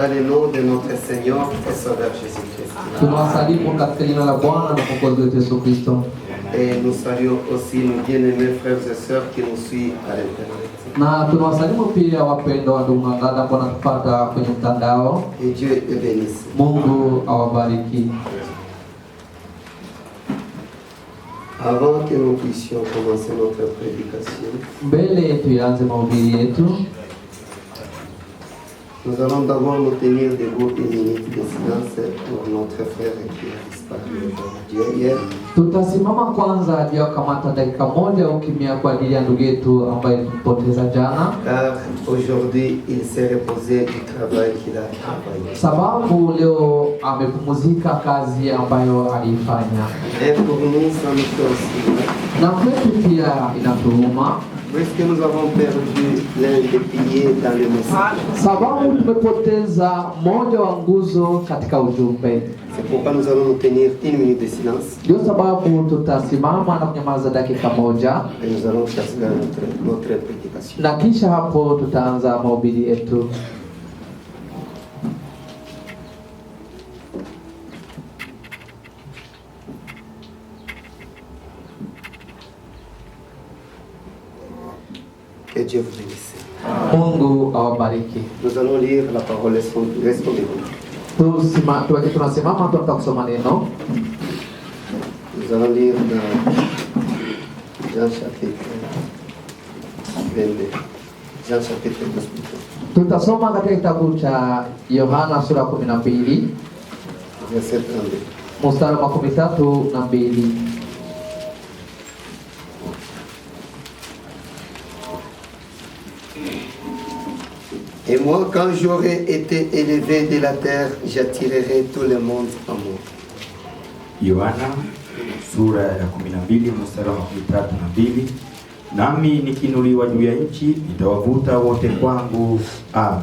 dans le nom de notre Seigneur et Sauveur Jésus-Christ. Tunawasalimu katika jina la Bwana na Mwokozi wetu Yesu Kristo. Et nous saluons aussi nos bien-aimés frères et sœurs qui nous suivent à l'internet. Na tunawasalimu pia wapendwa ndugu na dada ambao wanatufuata kwenye mtandao. Et Dieu les bénisse. Mungu awabariki. Avant que nous puissions commencer notre prédication, Mbele tuanze mahubiri yetu, nous allons d'abord nous tenir debout une minute de silence pour notre frère qui a disparu hier. Tutasimama kwanza juu ya kamata dakika moja ukimya kwa ajili ya ndugu yetu ambaye tulipoteza jana. Car aujourd'hui il s'est reposé du travail qu'il a travaillé. Sababu leo amepumzika kazi ambayo alifanya. Et pour nous, ça nous fait aussi. Na kwetu pia inatuuma. Puisque nous avons perdu l'un des piliers dans le message. Sababu tumepoteza moja wa nguzo katika ujumbe. C'est pourquoi nous allons nous tenir une minute de silence. Ndio sababu tutasimama na kunyamaza dakika moja. Et nous allons chercher notre prédication. Na kisha hapo tutaanza mahubiri yetu. Que Dieu vous bénisse. Mungu awabariki. Nous allons lire la parole, restons debout. Tunasimama tunataka kusoma neno. Nous allons lire dans Jean chapitre 22. Jean chapitre 12. Tutasoma katika kitabu cha Yohana sura 12 verset 32. mstari wa 32. Et moi, quand j'aurai été élevé de la terre, j'attirerai tout le monde à moi. Yohana sura ya 12 mstari wa 32. Nami nikinuliwa juu ya nchi nitawavuta wote kwangu. Amen.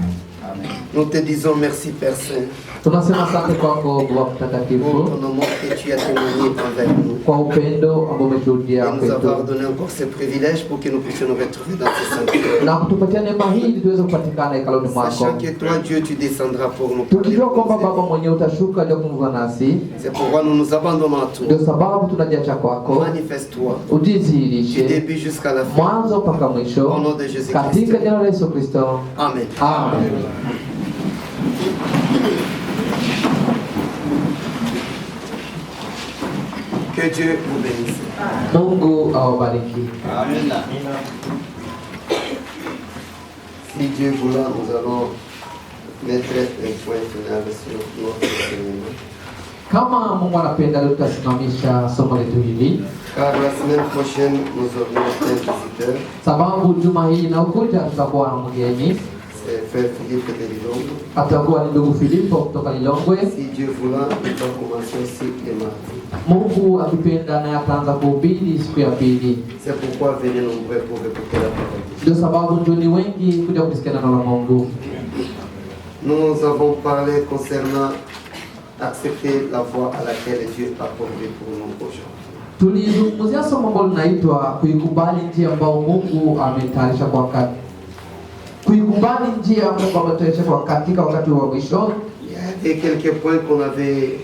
Amen. Nous te disons merci Père Saint. Tunasema asante kwako Baba Pour Mtakatifu ton amour que tu as témoigné envers nous. kwa upendo ambao umeshuhudia Et nous avoir kwetu donné encore ce privilège pour que nous puissions nous retrouver dans ce sanctuaire. na kutupatia neema hii ili tuweze kupatikana hekaluni mwako, Sachant que toi, Dieu, tu descendras pour nous parler. tukijua kwamba Baba mwenyewe utashuka ili kuzungumza nasi. C'est pourquoi nous nous abandonnons à toi. Ndio sababu tunajiacha kwako, Manifeste-toi du ujizihirishe début jusqu'à la fin. mwanzo mpaka Au mwisho, nom de Jésus-Christ. katika jina la Yesu Kristo. Amen. Amen. Que Dieu vous bénisse. Mungu awabariki. Amen. Si Dieu voulant, nous allons mettre un point final sur notre enseignement. Kama Mungu anapenda leo tutasimamisha somo letu hili, Car la semaine prochaine, nous aurons un visiteur. sababu juma hii inayokuja tutakuwa na mgeni. C'est Frère Philippe de Lilongwe. Atakuwa ni ndugu Filipo kutoka Lilongwe. Si Dieu voulant, il va commencer aussi le mardi. Mungu akipenda naye ataanza kuhubiri siku ya pili. C'est pourquoi venez nombreux pour écouter la parole. Ndio sababu njoni wengi kuja kusikia neno la Mungu. Nous avons parlé concernant accepter la voie à laquelle Dieu a pourvu pour nous aujourd'hui. Tulizungumzia somo ambalo linaitwa kuikubali njia ambayo Mungu ametayarisha kwa wakati. Kuikubali njia Mungu ametayarisha kwa katika wakati wa mwisho. Il y avait quelques points qu'on avait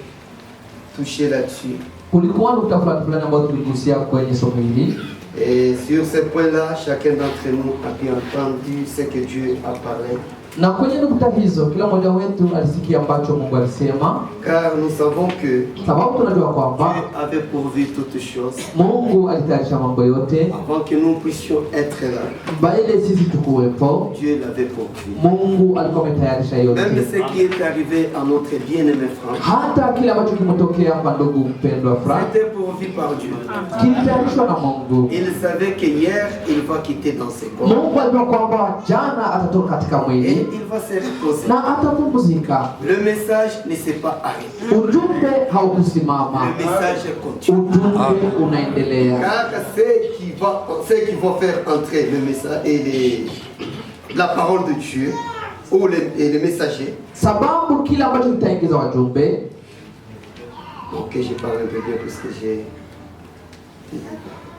touchés là-dessus. Kulikuwa na utafiti fulani ambao tuligusia kwenye somo hili. Et sur ces points-là, chacun d'entre nous a bien entendu ce que Dieu a parlé. Na kwenye nukta hizo kila mmoja wetu alisikia ambacho Mungu alisema, Car nous savons que sababu tunajua kwamba Dieu avait pourvu toutes choses Mungu alitayarisha mambo yote avant que nous puissions être là. baada sisi tukuwepo. Dieu l'avait pourvu. Mungu alikuwa ametayarisha yote, Même ce qui est arrivé à notre bien-aimé frère, hata kile ambacho kimetokea kwa ndugu mpendwa Frank c'était pourvu par Dieu. kilitayarishwa na Mungu. Il savait que hier, il va quitter dans ses corps. Mungu alijua kwamba jana atatoka katika Et mwili il va se reposer. na atapumzika. Le message ne s'est pas arrêté. Ujumbe haukusimama, Le message continue. ujumbe unaendelea. Car ceux qui vont faire entrer le message et la parole de Dieu ou les messagers. Sababu kila ambacho kitaingiza wajumbe. Ok, je parle un peu bien parce que j'ai...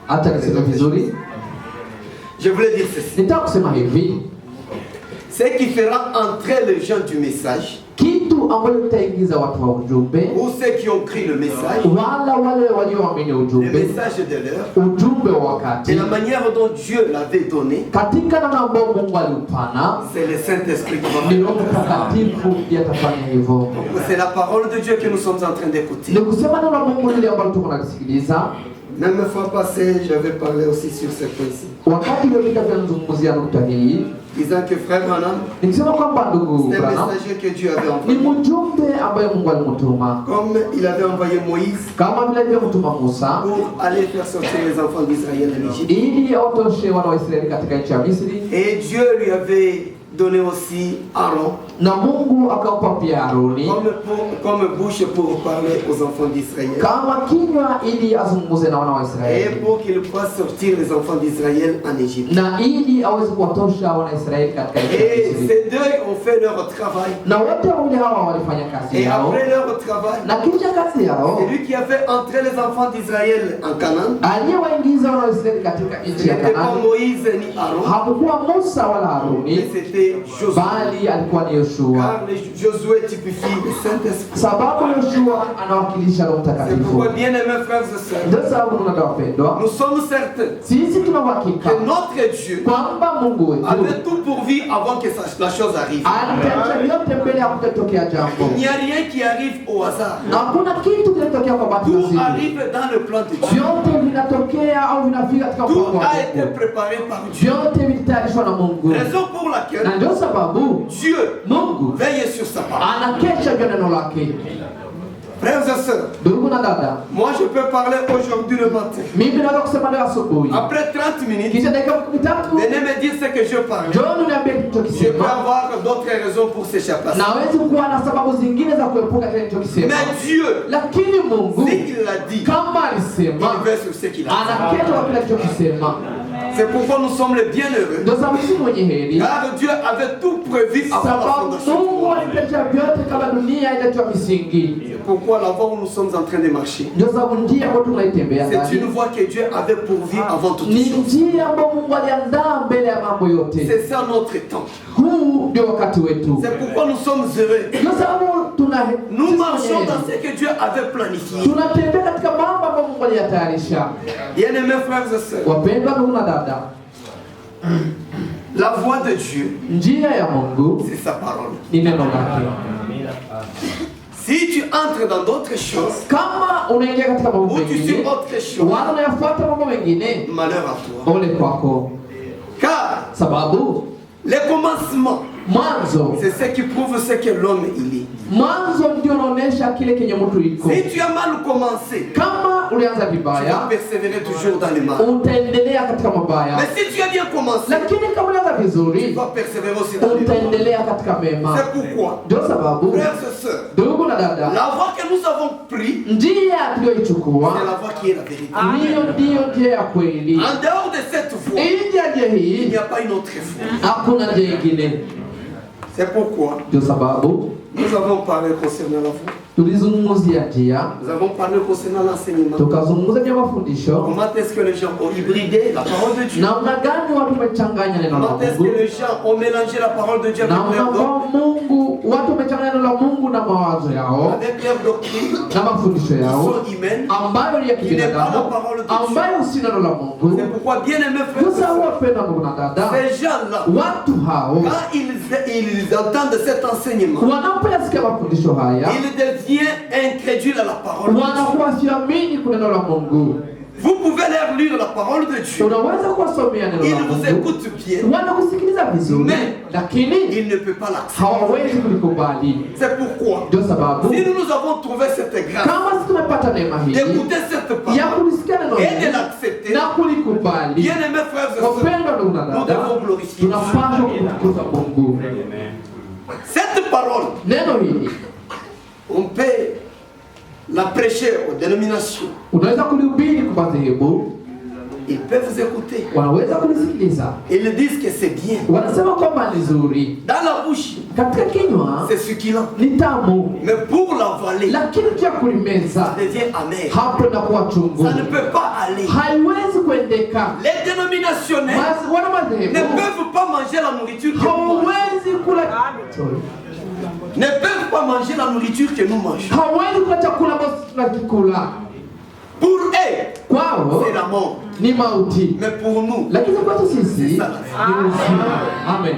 Hata niseme vizuri, Je voulais dire ceci. nitaka kusema hivi, ce qui fera entrer les gens du message, kitu ambacho kitaingiza watu wa ujumbe, ou ceux qui ont pris le message, wale walioamini le ujumbe, message de l'heure, ujumbe wa wakati, et la manière dont Dieu l'avait donné, katika namna ambayo Mungu aliupana, c'est le Saint-Esprit qui va ni faire. Roho Mtakatifu ndiye atafanya hivyo. C'est la parole de Dieu que nous sommes en train d'écouter. Ni kusema neno la Mungu lile ambalo tuko nasikiliza. Même fois passée, j'avais parlé aussi sur ce point-ci. Wakati uliopita tunazungumzia nukta hii, Disant que frère Branham, nikisema kwamba ndugu c'est un Branham messager que Dieu avait ni envoyé. mjumbe ambaye Mungu alimtuma, Comme il avait envoyé Moïse kama vile alivyomtuma Musa pour aller faire sortir les enfants d'Israël en Égypte. ili awatoshe wana wa Israeli katika nchi ya Misri, Et Dieu lui avait donné aussi Aaron na Mungu akampa pia Aroni comme bouche pour parler aux enfants d'Israël. kama kinywa ili azungumze na wana wa Et Israeli pour qu'il puisse sortir les enfants d'Israël en Égypte. na ili aweze kuwatosha wana Israeli katika nchi ya Et Misri. ces deux ont fait leur travail. Na wote wawili hawa walifanya kazi Et yao, après leur travail, na kisha kazi yao c'est lui qui a fait entrer les enfants d'Israël en Canaan. aliyewaingiza wana wa Israeli katika Ce nchi ya n'était pas Kanaani Moïse ni Aaron, hakukuwa Musa wala mais Haruni, c'était Josué. bali alikuwa ni Yoshua, Car Josué typifie le Saint-Esprit. sababu Yoshua anawakilisha Roho C'est Mtakatifu. pourquoi, bien aimés frères et sœurs, Ndio sababu tunataka wapendwa, nous sommes certains sisi tuna uhakika que notre Dieu kwamba Mungu wetu avait tout pourvu avant que la chose arrive. alitayarisha vyote mbele ya kutokea jambo. Il n'y a rien qui arrive au hasard. Hakuna kitu kinatokea kwa bahati Tout nasibu. arrive dans le plan de Dieu. Vyote vinatokea au vinafika katika Tout mpango wa a été Mungu. préparé par Dieu. Vyote vilitayarishwa na Mungu, Raison pour laquelle na ndio sababu Dieu Mungu veille sur sa parole. anakesha juu ya neno lake. Frères et sœurs, Ndugu na dada, moi je peux parler aujourd'hui le matin. mimi naweza kusema leo asubuhi, Après 30 minutes, kisha dakika 13 venez me dire ce que je parle. John niambie Je peux nilichokisema. avoir d'autres raisons pour s'échapper. Nawezi kuwa na sababu zingine za kuepuka kile nilichokisema, Mais Dieu, lakini Mungu s'il l'a dit, kama alisema il veut sur ce qu'il a dit. anakesha kwa kile alichokisema. C'est pourquoi nous sommes les bienheureux. Ndio sababu sisi mwenye heri, Car Dieu avait tout prévu avant la sababu fondation. Mungu alipenda vyote kabla dunia haijatiwa misingi. C'est pourquoi la voie où nous sommes en train de marcher, Ndio sababu njia ambayo tunaitembea c'est ndani une voie que Dieu avait pourvu avant toute ni chose. njia ambayo Mungu aliandaa mbele ya mambo yote. C'est ça notre temps. Huu ndio wakati wetu. C'est pourquoi nous sommes heureux. Ndio sababu Nous marchons dans ce que Dieu avait planifié. tunatembea katika mambo ambayo Mungu aliyatayarisha. Bien-aimés frères et sœurs, Wapendwa ndugu na dada, la voie de Dieu, njia ya Mungu c'est sa parole. ni neno lake. Si tu entres dans d'autres choses, Kama unaingia katika mambo ou tu suis mengine autre chose, wala unayafuata mambo mengine, malheur à toi. ole kwako, Car sababu les commencements, mwanzo c'est ce qui prouve ce que l'homme il est. mwanzo ndio unaonesha kile kenye mtu iko. Si tu as mal commencé, Kama ulianza tu vas vibaya, persévérer toujours dans le mal. utaendelea katika mabaya, Mais si tu as bien commencé, lakini kama ulianza tu vizuri, vas persévérer aussi dans le mal. utaendelea katika mema. C'est pourquoi, Ndio sababu frères et sœurs, ndugu na dada, la voie que nous avons prise, njia c'est tuliyoichukua la voie qui est la vérité. hiyo ndiyo njia ya kweli. En dehors de cette voie, Nje ya njia il n'y hii a pas une autre voie. hakuna njia ingine. C'est pourquoi Ndio sababu nous avons parlé concernant la voie. tulizungumzia njia, Nous avons parlé concernant l'enseignement. tukazungumza juu ya mafundisho, Comment est-ce que les gens ont hybridé la parole de Dieu? namna gani watu wamechanganya neno la Comment est-ce que Mungu, les gens ont mélangé la parole de Dieu avec namna leur kwa Mungu watu wamechanganya neno la Mungu na mawazo yao avec leur doctrine, na mafundisho qui yao sont humaines. ambayo ni ya kibinadamu, ambayo si neno la Mungu. C'est pourquoi, bien aimés frères et Sasa sœurs, wapenda ndugu na dada, ces gens-là, watu hao quand ils entendent cet enseignement, wanapoyasikia mafundisho haya ils deviennent incrédules à la parole de Dieu. wanakuwa siamini kwa neno la Mungu. Vous pouvez leur lire la parole de Dieu. Unaweza kuwasomea neno la Ils vous Mungu, écoutent bien, wanakusikiliza vizuri, Mais lakini ils ne peuvent pas l'accepter. hawawezi kulikubali. C'est pourquoi, Ndio sababu si nous avons trouvé cette grâce kama sisi tumepata neema hii d'écouter cette ya parole kulisikia neno et de hili l'accepter, na kulikubali, bien aimés frères et sœurs, wapendwa ndugu na nous dada, devons glorifier Dieu. tunapaswa kumtukuza Mungu. Cette parole, Neno hili on peut la prêcher aux dénominations. unaweza kulihubiri kwa madhehebu, Ils peuvent écouter. wanaweza kulisikiliza, Ils disent que c'est bien. wanasema kwamba ni nzuri, Dans la bouche, katika kinywa c'est succulent. ni tamu, Mais pour l'avaler, lakini kia kulimeza ça devient amer. hapo inakuwa chungu, Ça ne peut pas aller. haiwezi kuendeka. Les dénominationnels Wana ne madhehebu peuvent pas manger la nourriture que nous mangeons. hawezi kula, Ne peuvent pas manger la nourriture que nous mangeons. hawezi kula chakula ambacho tunakikula. Pour eux, Kwao c'est la mort. ni mauti, Mais pour nous, lakini kwetu sisi ni uzima. Amen.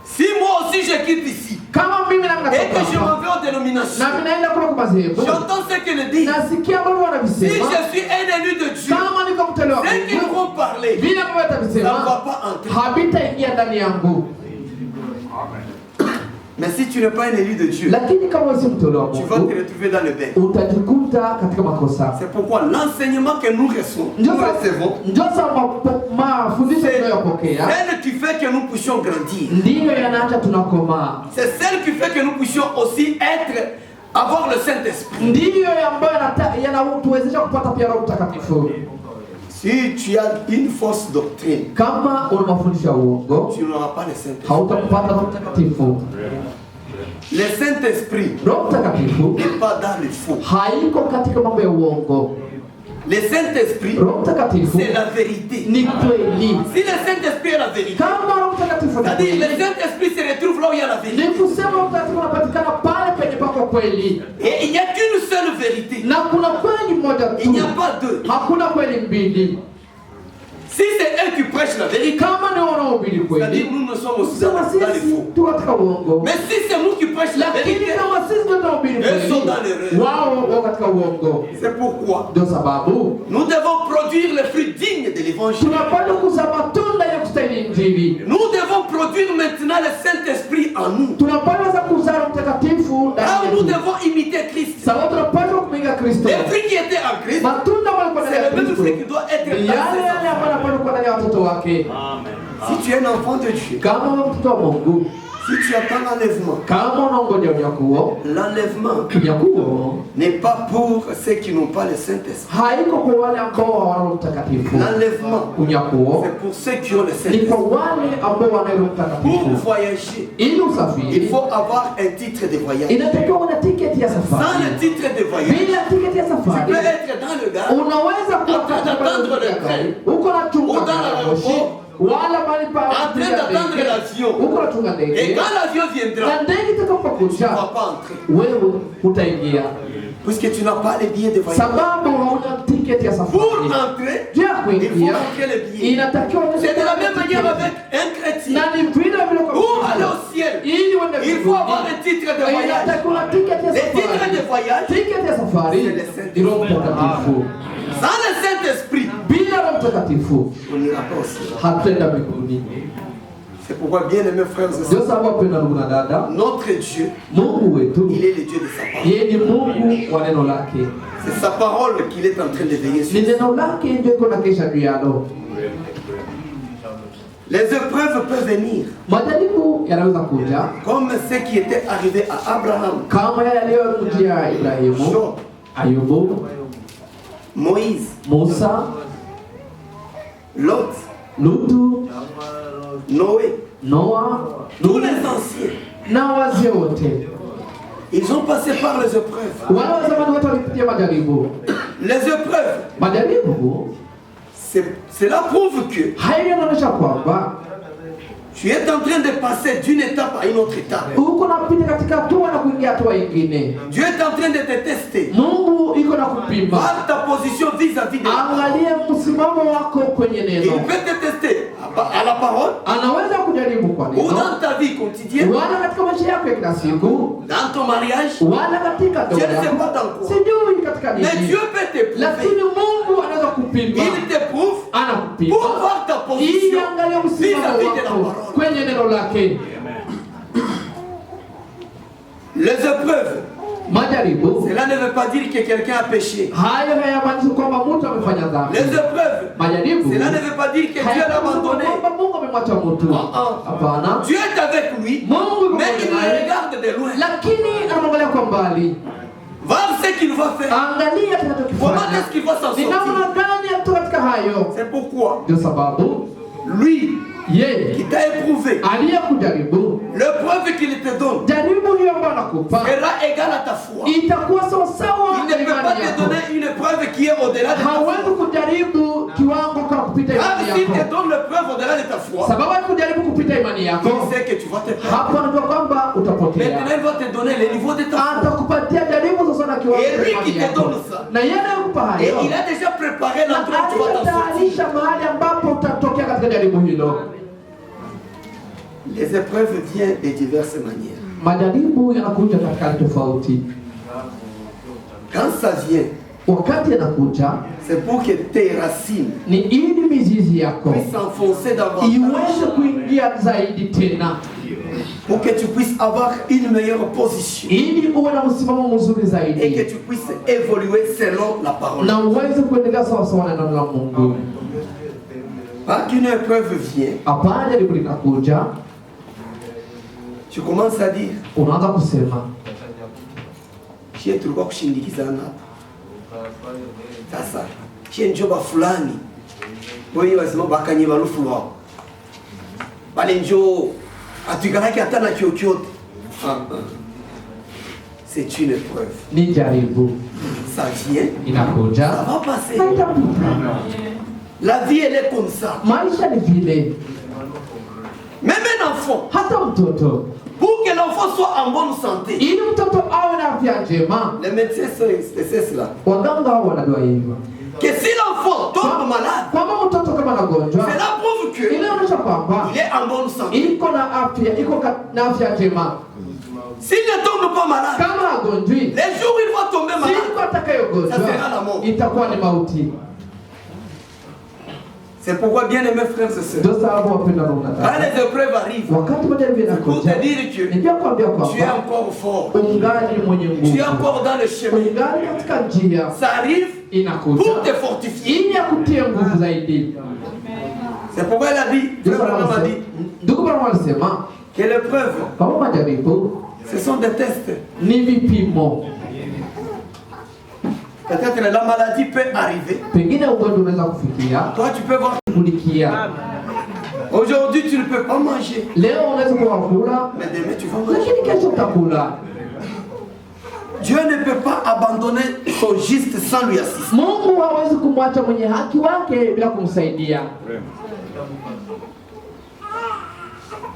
si moi aussi je quitte ici Kama mimi na et que je mnatoka m'en vais aux dénominations, na minaenda kula kwa madhehebu, j'entends ce qu'ils disent. nasikia ambavyo Si wanavisema. je suis un élu de Dieu, Kama niko mtelewa ce qu'ils Mungu, vont parler, vile ambavyo ça ne va watavisema pas entrer. havitaingia ndani yangu. Mais si tu n'es pas un élu de Dieu, Lakini kama si mtelewa tu vas Mungu, te retrouver dans le bain. utajikuta katika makosa. C'est pourquoi l'enseignement que nous recevons, Ndio sababu mafundisho tunayopokea celle qui fait que nous puissions grandir. ndiyo yanaacha tunakomaa, C'est celle qui fait que nous puissions aussi avoir le Saint-Esprit. ndiyo ambayo yanatuwezesha kupata pia Roho Mtakatifu. Si tu as une fausse doctrine, Kama una mafundisho ya uongo, tu n'auras pas le Saint-Esprit. hautakupata Roho Mtakatifu. Le Saint-Esprit Roho Mtakatifu n'est pas dans le faux. haiko katika mambo ya uongo. Le Saint-Esprit, Roho Mtakatifu c'est la vérité. ni kweli. Si le Saint-Esprit est la vérité, Kama Roho Mtakatifu ni c'est-à-dire le kweli, Saint-Esprit se retrouve là où il y a la ni vérité. kusema Roho Mtakatifu anapatikana pale penye pako kweli, Et il n'y a qu'une seule vérité. na kuna kweli moja Il n'y tu, a pas deux. hakuna kweli mbili. Si c'est eux qui prêchent la vérité, Kama ni wanaohubiri c'est-à-dire kweli, nous ne sommes aussi dans kusema les sisi faux. tu katika uongo, Mais si c'est nous qui prêchons la lakini vérité, kama sisi ndio tunahubiri Ils sont dans kweli, l'erreur. wao wako katika uongo. c'est pourquoi Ndio sababu nous devons produire les fruits dignes de l'évangile. tunapaswa kuzaa matunda ya kustahili Injili. Nous devons produire maintenant le Saint-Esprit en nous. Tunapaswa kuzaa Roho Mtakatifu ndani Car nous yetu, devons imiter Christ. sababu tunapaswa kuiga Kristo. Les fruits qui étaient en Christ, Matunda walikuwa ndani c'est ya le même Kristo fruit qui doit être ni dans yale ses yale enfants. ambayo yanapaswa kuwa ndani ya watoto wake. Si tu es un enfant de Dieu, Kama wewe mtoto wa Mungu, si tu attends l'enlèvement, kama unaongoja unyakuo, l'enlèvement unyakuo n'est pas pour ceux qui n'ont pas le Saint-Esprit. haiko kwa wale ambao hawana Roho Mtakatifu. L'enlèvement, Unyakuo c'est pour ceux qui ont le ni kwa Saint-Esprit. wale ambao wana Roho Pour Mtakatifu. voyager, Ili il usafiri faut avoir un titre de voyage. inatakiwa una tiketi ya Sans le safari. titre de voyage, Bila tiketi ya tu peux safari être dans le gare, unaweza kuwa En train d'attendre le train. uko na chunga Ou dans moshi wala mali pa en train d'attendre l'avion. uko na chunga Et ndege quand l'avion na viendra, ndege tu ne itakapokuja vas pas entrer. wewe utaingia, Puisque tu n'as pas les billets de voyage. sababu hauna tiketi ya Pour safari. entrer, Juu ya il faut kuingia entrer les billets. inatakiwa C'est de la même manière avec un chrétien. na ni vile vile kwa Pour aller au ciel, ili uende il faut avoir un titre de voyage. inatakiwa na tiketi ya Les titres safari. de voyage, Tiketi ya safari C'est le Saint-Esprit. ni Roho Mtakatifu. sans le Saint-Esprit, Bila Roho Mtakatifu on n'ira pas au ciel. hatutaenda mbinguni. C'est pourquoi, bien aimés frères et Ndio sœurs, sababu wapendwa ndugu na dada, notre Dieu, Mungu wetu il est le Dieu de sa parole. yeye ni Mungu wa neno lake. C'est sa parole qu'il est en train de veiller Ni sur. neno lake ndio iko na kesha juu yalo. Les épreuves peuvent venir, Majaribu yanaweza kuja comme ce qui était arrivé à Abraham, kama yale yaliyomjia Ibrahimu, Job, Ayubu, Moïse, Musa, Lot, Lutu, Noé, Noa tous les anciens. na wazee wote. Ils ont passé par les épreuves. Wale wa zamani wote walipitia majaribu. Les épreuves, Majaribu cela prouve que hayo yanaonyesha kwamba tu es en train de passer d'une étape à une autre étape. uko napita katika hatua na kuingia hatua ingine. Dieu est en train de te tester. Mungu iko na kupima. Voir ta position vis-à-vis de la parole. Angalia msimamo wako kwenye Il neno. peut te tester à la parole Anaweza kujaribu kwa ou neno, dans ta vie quotidienne, wala katika maisha yako ya kila siku, dans ton mariage. wala katika Je ndoa ne sais yako. pas dans quoi. Sijui katika Mais nini, Dieu peut te lakini prouver. Mungu anaweza kupima. Il te prouve Anakupima pour voir ta ili position angalia msimamo vis-à-vis de la wako parole. kwenye neno lake. Les épreuves, Majaribu cela ne veut pas dire que quelqu'un a péché. hayo hayamaanishi kwamba mtu amefanya dhambi. Les épreuves, Majaribu cela ne veut pas dire que Dieu l'a abandonné. kwamba Mungu amemwacha mtu. Hapana, Dieu est avec lui, Mungu yuko mais il pamoja naye, le regarde de loin. lakini anamwangalia kwa mbali. Voir ce qu'il va faire. Angalia Comment kinachokifanya est-ce qu'il va s'en ni namna sortir. gani hayo. C'est pourquoi Ndio sababu lui yeye qui t'a éprouvé, aliyekujaribu, l'épreuve qu'il te donne jaribu hiyo ambayo anakupa sera égale à ta foi. itakuwa sawasawa Il na ne peut pas imani te yako. donner une épreuve qui est au-delà de ta foi. Hawezi kujaribu kiwango kwa kupita Car imani s'il te yako, donne l'épreuve au-delà de ta foi, sababu akujaribu kupita imani yako, il sait que tu vas te perdre. hapo anajua kwamba utapotea. Maintenant, il va te donner le niveau de ta foi. Atakupatia jaribu sasa na kiwango Et cha lui imani qui te yako, donne ça, na yeye anakupa et hayo, il a déjà préparé na l'endroit où tu vas t'en sortir. alitayarisha mahali ambapo utatokea katika jaribu hilo. Les épreuves viennent de diverses manières. Majaribu yanakuja katika hali tofauti. Quand ça vient, Wakati yanakuja c'est pour que tes racines ni ili mizizi yako puissent s'enfoncer davantage, iweze kuingia zaidi tena, pour que tu puisses avoir une meilleure position ili uwe na msimamo mzuri et que zaidi tu puisses évoluer selon la parole. na uweze kuendelea sawa sawa na neno la Mungu. Quand une épreuve vient, Hapana, jaribu linakuja, tu commences à dire, unaanza kusema shie tulikuwa kushindikizana hapa. Sasa shie njoba fulani wewe wasema bakanye balufu wao bale njo atuikalaki hata na chochote. C'est une épreuve. ni jaribu, Ça vient, inakuja, ça va passer. haitapita. La vie elle est comme ça. Maisha ni vile, Même un enfant, hata mtoto, pour que l'enfant soit en bonne santé, ili mtoto awe na afya njema, les médecins c'est cela. waganga hao wanajua hivyo Que si l'enfant tombe malade, kwamba mtoto kama anagonjwa, cela prouve que inaonyesha kwamba il est en bonne santé. iko na afya, na afya njema. S'il ne tombe pas malade, Kama agonjwi, les jours où il va tomber malade, siku atakayogonjwa ça sera la mort. itakuwa ni mauti. C'est pourquoi, bien aimés frères et sœurs, Ndio sababu wapenda na quand unataka, les épreuves arrivent, wakati majaribu pour te yanakuja, dire que ni pia kuambia tu es kwamba encore fort, ungali mwenye tu es nguvu, encore dans le chemin, ungali katika njia, ça arrive inakuja pour te fortifier. ili akutie nguvu zaidi. C'est pourquoi elle a dit, Ndio frère sababu Branham a alisema- dit, ndugu Branham alisema que l'épreuve, kama majaribu ce sont des tests. ni vipimo. Peut-être la maladie peut arriver. Pengine ugonjwa unaweza kufikia Toi, tu peux voir. kulikia. Aujourd'hui, tu ne peux pas manger. Leo unaweza kuwa kula, Mais demain, tu vas manger. lakini kesho utakula. Dieu ne peut pas abandonner son juste sans lui assister. Mungu hawezi kumwacha mwenye haki wake bila kumsaidia.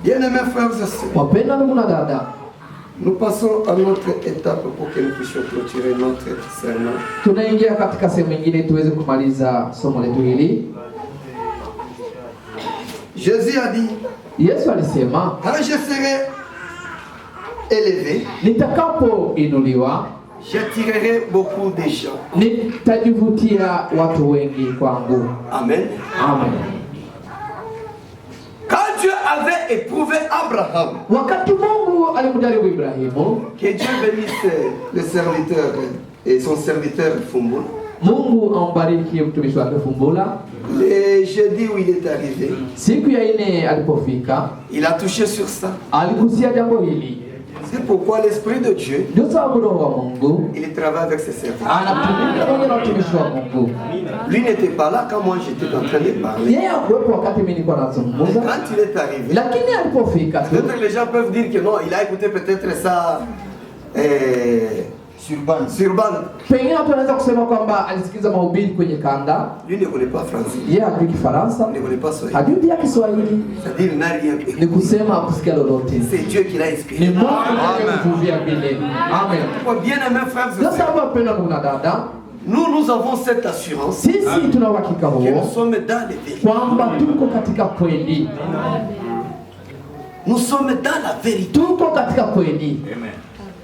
Bien-aimés frères et sœurs, Wapenda ndugu na dada, nous passons à notre étape pour que nous puissions clôturer notre sermon. tunaingia katika sehemu nyingine tuweze kumaliza somo letu hili. Jésus a dit, Yesu alisema, quand je serai élevé, nitakapoinuliwa j'attirerai beaucoup de gens. nitajivutia watu wengi kwangu. Amen. Amen. Quand Dieu avait éprouvé Abraham, Wakati Mungu alimjaribu Ibrahimu, que Dieu bénisse le serviteur et son serviteur Fumbula, Mungu ambariki mtumishi wake Fumbula. le jeudi où il est arrivé, Siku ya ine alipofika, il a touché sur ça. aligusia jambo hili. C'est pourquoi l'Esprit de Dieu, Ndio sababu Roho wa Mungu il travaille avec ses serviteurs. anatumika pamoja na watumishi wa Mungu. Lui n'était pas là quand moi j'étais en train de parler. Yeye hakuwepo wakati mimi nilikuwa nazungumza, Quand il est arrivé, lakini alipofika tu, peut-être les gens peuvent dire que non, il a écouté peut-être ça sur bande. pengine watu wanaweza kusema kwamba alisikiza mahubiri kwenye kanda. Lui ne connaît pas français, Yeye hajui Kifaransa, il ne connaît pas Swahili. hajui pia Kiswahili, C'est-à-dire il n'a rien ni écouté. kusema hakusikia lolote. C'est Dieu qui l'a Ni inspiré. Mungu aliyemvuvia vile. Amen. Bien aimés frères et Ndio sœurs, sababu wapendwa ndugu na dada, nous avons cette assurance sisi tuna uhakika que nous huo sommes dans les vérités. kwamba tuko katika kweli, Nous sommes dans la vérité. tuko katika kweli.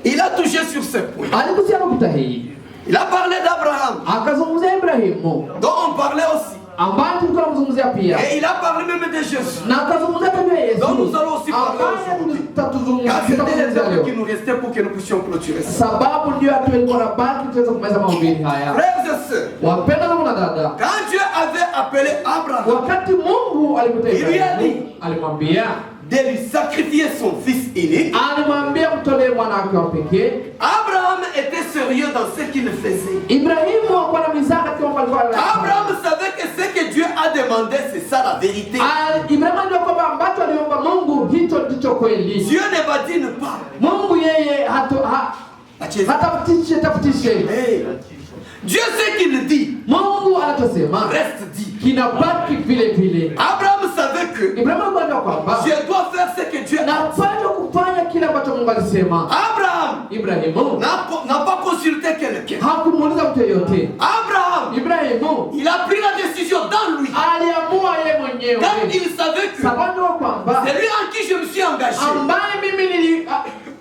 Il a touché sur ce point. Aligusia nukta hii, Il a parlé d'Abraham, akazungumzia Ibrahimu dont on parlait aussi. ambaye tulikuwa tunamzungumzia pia, Et il a parlé même de Jésus. na akazungumzia pia Yesu Donc nous allons aussi parler ambaye aujourd'hui. Car c'était les tutazungumzia étapes qui leo, nous restaient pour que nous puissions clôturer ça. sababu ndio watu walikuwa na baki tuweze kumaliza mahubiri haya. Frères et sœurs, Wapenda ndugu na dada, quand Dieu avait appelé Abraham wakati Mungu alimwita Ibrahimu, alimwambia de lui sacrifier son fils unique, alimwambia mtolee mwana wake wa pekee. Abraham était ce sérieux dans ce qu'il faisait. Ibrahimu hakuwa na mizaa katika mambo alikuwa anafanya. Abraham savait que ce que Dieu a demandé, c'est ça la vérité. Ibrahimu alijua kwamba ambacho aliomba Mungu hicho ndicho kweli. Dieu ne badine pas. Mungu yeye hatafutishe. Hey. Dieu sait qu'il dit. Mungu anachosema Reste dit. Kinabaki vile vile. Abraham savait que Ibrahimu alijua kwamba je dois faire ce que Dieu a dit. Napaswa kufanya kile ambacho Mungu alisema. Ibrahimu n'a pas consulté quelqu'un. Hakumuuliza mtu yeyote. Ibrahimu il a pris la décision dans lui. Aliamua yeye mwenyewe. Quand il savait que c'est lui en qui je me suis engagé. Ambaye mimi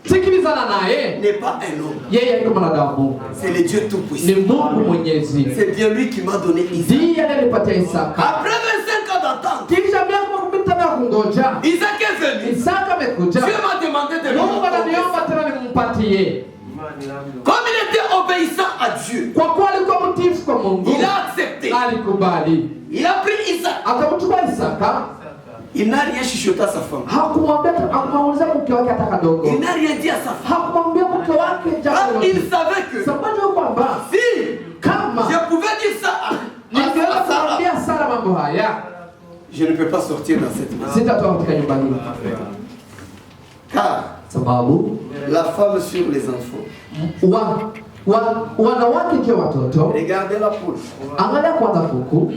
sikilizana naye n'est pas un homme. Yeye kama mwanadamu. C'est le Dieu tout puissant. Ni Mungu Mwenyezi. C'est bien lui qui m'a donné Isaac. Ndiye alipatia Isaka. Après 25 ans d'attente. Kisha miaka 15 ya kungoja. Isaac est venu. Isaka amekuja. Dieu m'a demandé de lui. Mungu ananiomba tena nimpatie. Comme il était obéissant à Dieu. Kwa kuwa alikuwa mtiifu kwa Mungu. Il a accepté. Alikubali. Il a pris Isaac. Akamchukua Isaka. Il n'a rien chuchoté à sa femme. Hakumwambia mke wake hata kadogo. Il n'a rien dit à sa femme. Hakumwambia mke wake jambo. Il savait que sababu kwamba si kama je pouvais dire ça à Sarah mambo haya, je ne peux pas sortir dans cette maison. Sitatoka katika nyumba hii. Car sababu la femme sur les enfants. Wanawake ndio watoto. Regardez la poule. Angalia kwanza kuku.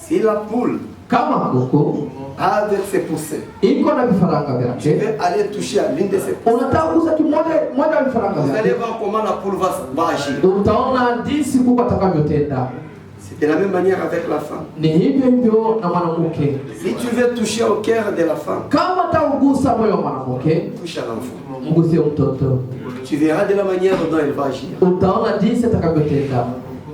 Si la poule kama kuku avec ses poussins, iko na vifaranga vyake, je vais aller toucher à l'une de ses poussins. Unataka kugusa kimoja ya vifaranga vyake. Vous allez voir comment la poule va agir. Utaona jinsi kuku atakavyotenda. C'est de la même manière avec la femme. Ni hivyo na mwanamke. Si tu veux toucher au cœur de la femme, kama utagusa moyo wa mwanamke, touche à l'enfant. Mgusie mtoto. Tu verras de la manière dont elle va agir. Utaona jinsi atakavyotenda.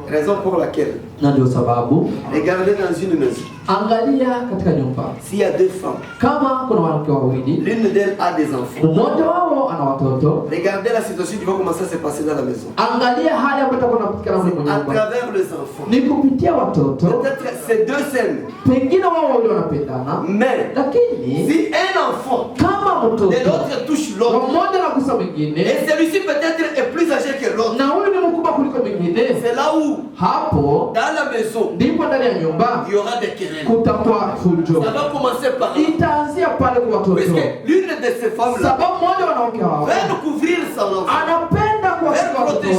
Raison pour laquelle, na ndio sababu, regardez dans une maison. Angalia katika nyumba. S'il y a deux femmes, kama kuna wanawake wawili, l'une d'elles a des enfants. Mmoja wao ana watoto. Regardez la situation qui va commencer à se passer dans la maison. Angalia hali ambayo itakuwa inapatikana kwenye nyumba. À travers les enfants. Ni kupitia watoto. Peut-être ces deux scènes. Pengine wao wawili wanapendana. Mais lakini si un enfant kama mtoto et l'autre touche l'autre, mmoja anagusa mwingine, et celui-ci peut-être est plus âgé que l'autre, na huyu ni mkubwa kuliko mwingine, c'est là où hapo dans la maison ndipo ndani ya nyumba il y aura des querelles. Kutakuwa fujo. Ça va commencer par là. Itaanzia pale kwa watoto. Puisque l'une de ces femmes là sababu mmoja wanawake hao veut couvrir son enfant, anapenda kuwakinga watoto wake,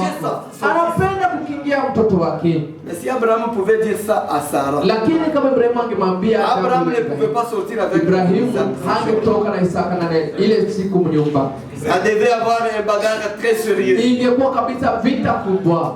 anapenda kukingia mtoto wake. Mais si Abraham pouvait dire ça à Sarah, lakini kama Ibrahimu angemwambia, Abraham ne pouvait pas sortir avec Ibrahimu hangetoka na Isaka na ile siku mnyumba. Ça devait avoir un bagarre très sérieux. Ingekuwa kabisa vita kubwa.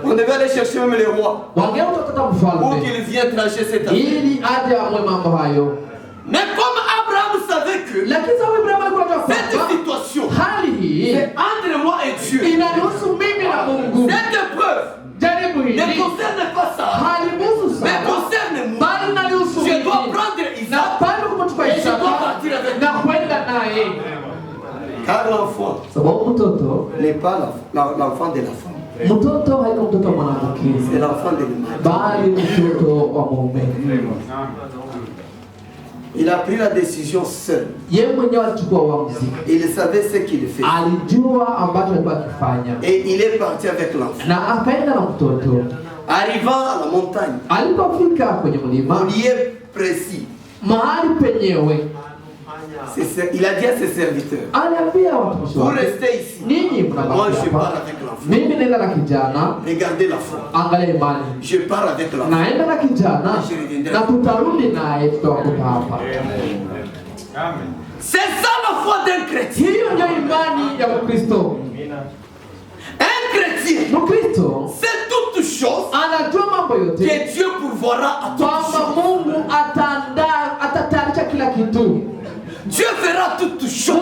On devait aller chercher même les rois. Wangeutafuta mfalme pour qu'il vienne trancher cette affaire. ili aje amwe mambo hayo. Mais comme Abraham savait que lakini sababu Ibrahimu alikuwa anajua cette situation hali hii c'est entre moi et Dieu. Inahusu mimi na Mungu. Cette épreuve jaribu hili ne concerne pas ça, mais concerne moi. Je dois prendre Isaac et je dois partir avec lui. Car l'enfant n'est pas l'enfant de la femme. Mtoto haiko mtoto wa mwanamke. C'est l'enfant de l'homme. Bali mtoto wa mume. Il a pris la décision seul. Yeye mwenyewe alichukua uamuzi. Il savait ce qu'il fait. Alijua ambacho alikuwa akifanya. Et il est parti avec l'enfant. Na akaenda na mtoto. Arrivant à la montagne. Alipofika kwenye mlima. Au lieu précis. Mahali penyewe. Il a dit à ses serviteurs, vous restez ici. Moi je pars avec l'enfant. Regardez l'enfant. Je pars avec l'enfant. Je reviendrai. C'est ça la foi d'un chrétien. Un chrétien, c'est toute chose que Dieu pourvoira à toute chose. Dieu fera toutes choses.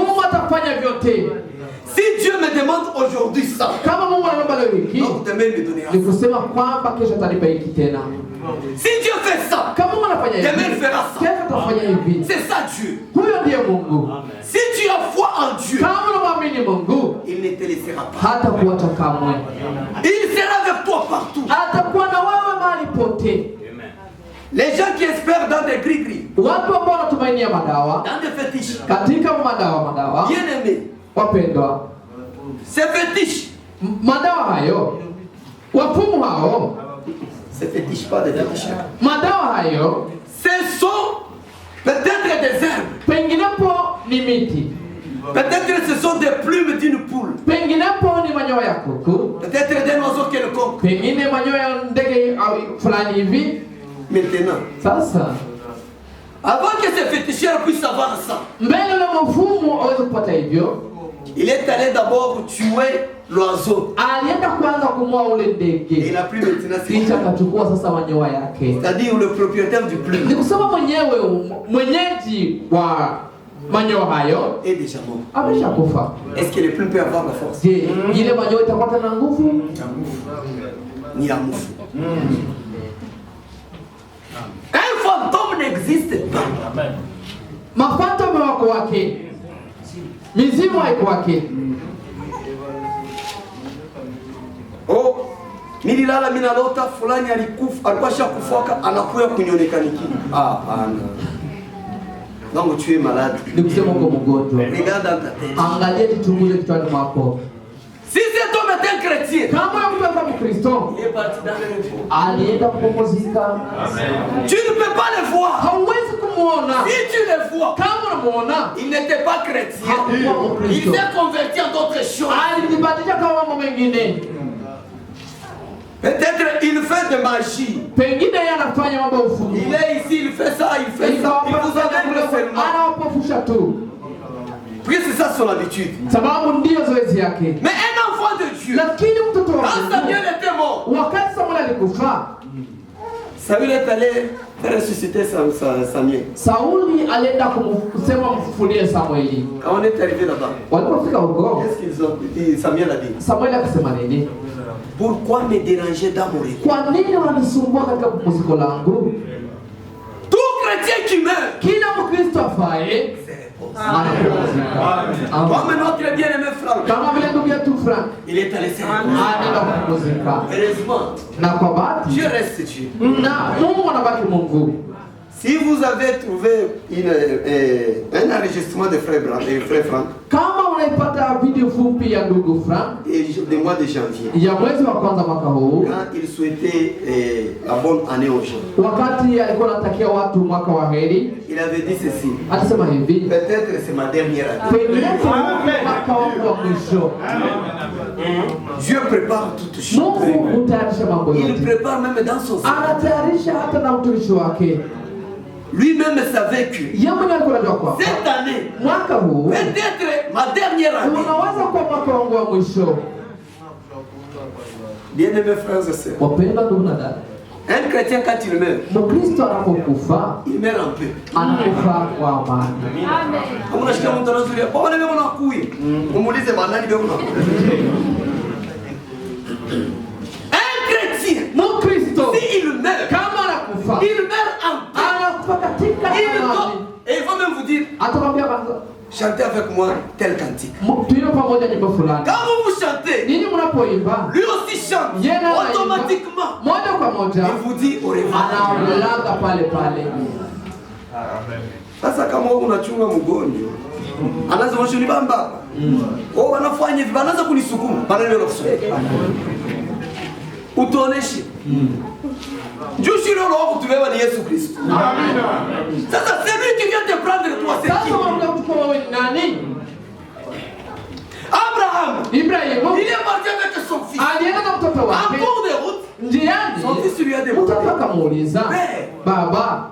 Si Dieu me demande aujourd'hui ça, donc demain il me donnera ça. Si Dieu fait ça, demain il fera ça. C'est ça Dieu. Si tu as foi en Dieu, il ne te laissera pas. Il sera avec toi partout. Les gens qui espèrent dans des gris-gris, dans des fétiches, bien aimés, ces fétiches Madawa hayo, wafumu hao, c'est fétiche pas des féticheurs. Madawa hayo, ce sont peut-être des herbes. Penginepo ni miti. Peut-être ce sont des plumes d'une poule. Penginepo ni manyoya ya kuku. Peut-être d'un oiseau quelconque. Pengine manyoya ya ndege fulani hivi. Maintenant, Sasa, avant que ces féticheurs puissent avoir ça, mbele na mafumu aweze kupata hivyo, il est allé d'abord tuer l'oiseau. alienda kwanza kumua ule Et ndege. il a pris maintenant Kisha akachukua sasa manyoya yake. c'est-à-dire le propriétaire du plume Ni kusema mwenyeji wa manyoya hayo est déjà mort. ameshakufa. Est-ce que les plumes peuvent avoir la force? Je, ile manyoya itapata na nguvu? Ni la mouffe. Un fantôme n'existe pas. Mafantome wako wake, mizimu haiko wake. Oh, nililala mimi nalota fulani alikufa, alikuwa shakufoka, anakuja kunionekanikia. Ah, ana. Donc tu es malade. Ni kusema uko mgonjwa. Regarde dans ta tête. Angalia jichunguze kichwani mwako. Si cet homme est un chrétien, Kama mtu kama Mkristo il est parti dans le repos. alienda kupumzika, Tu ne peux pas le voir. hauwezi kumuona. Si tu le vois, Kama unamuona, il n'était pas chrétien. hakuwa Il Mkristo, s'est converti en d'autres choses. alijibadilisha kama mambo mengine. Peut-être il fait de magie. Pengine yeye anafanya mambo ya ufundi. Il est ici, il fait ça, il fait ça. Il vous aveugle seulement. Anawapofusha tu, Parce que c'est ça son habitude. sababu ndiyo zoezi yake. Mais un enfant de Dieu, Lakini mtoto wa quand Samuel Mungu, était mort, wakati Samuel alikufa, Samuel est allé faire ressusciter Samuel. Sauli alienda kusema mfufulie Samueli. Quand on est arrivé là-bas, Walipofika huko, qu'est-ce qu'ils ont dit? Samuel a dit, Samueli akasema nini? pourquoi me déranger dans mon repos? Kwa nini wanisumbua katika pumziko langu? Tout chrétien qui meurt, Kila Mkristo afaye anapumzika. comme notre bien-aimé frère, Kama vile ndugu yetu Frank il est allé se reposer. anaenda kupumzika, Heureusement, na kwa bahati Dieu reste Dieu. na Mungu anabaki Mungu. Si vous avez trouvé un enregistrement de frère Franck Kama unaipata video fupi ya ndugu Frank de mois de janvier, ya mwezi wa kwanza mwaka huu, quand il souhaitait la bonne année aux gens, wakati alikuwa anatakia watu mwaka wa heri, il avait dit ceci, alisema hivi: peut-être c'est ma dernière année. pengine mwaka wangu wa mwisho. Dieu prépare toutes choses. Mungu hutayarisha mambo Il yote, prépare même dans son sein. anatayarisha hata na utumishi wake. Lui-même savait que Yeye mwenyewe alikuwa anajua kwamba cette année, mwaka huu peut-être ma dernière année. unaweza kuwa mwaka wangu wa mwisho. Bien-aimés frères et sœurs, Wapenda ndugu na dada, un chrétien quand il meurt, Mkristo anapokufa il meurt en paix. anakufa kwa amani. Kama unashikia mtu anazuria, bwana wewe unakui. Umuulize manani wewe unakui. Un chrétien, Mkristo si il meurt, kama anakufa il meurt en paix. anakufa katika amani. Et il va même vous dire, Atakwambia kwanza, chantez avec moi tel cantique. tuimbe pamoja nyimbo fulani. Quand vous chantez, Ninyi mnapoimba, lui aussi chante. yeye naye anaimba, Automatiquement, moja kwa moja il vous dit au revoir. anaolaga pale pale. Sasa kama wewe unachunga mgonjwa, anaanza kushuni bamba. Oh, wanafanya hivi, wanaanza kunisukuma. Bana leo kusukuma. Utoneshe. Jushi leo wako tuwewe ni Yesu Kristo. Amen. Sasa c'est lui qui vient te prendre toi, c'est qui? Sasa wanakuja kuchukua wewe ni nani? Abraham. Ibrahimu Il est parti avec son fils. alienda na mtoto En wake cours de route, njiani, son fils lui a demandé, mtoto akamuuliza, baba,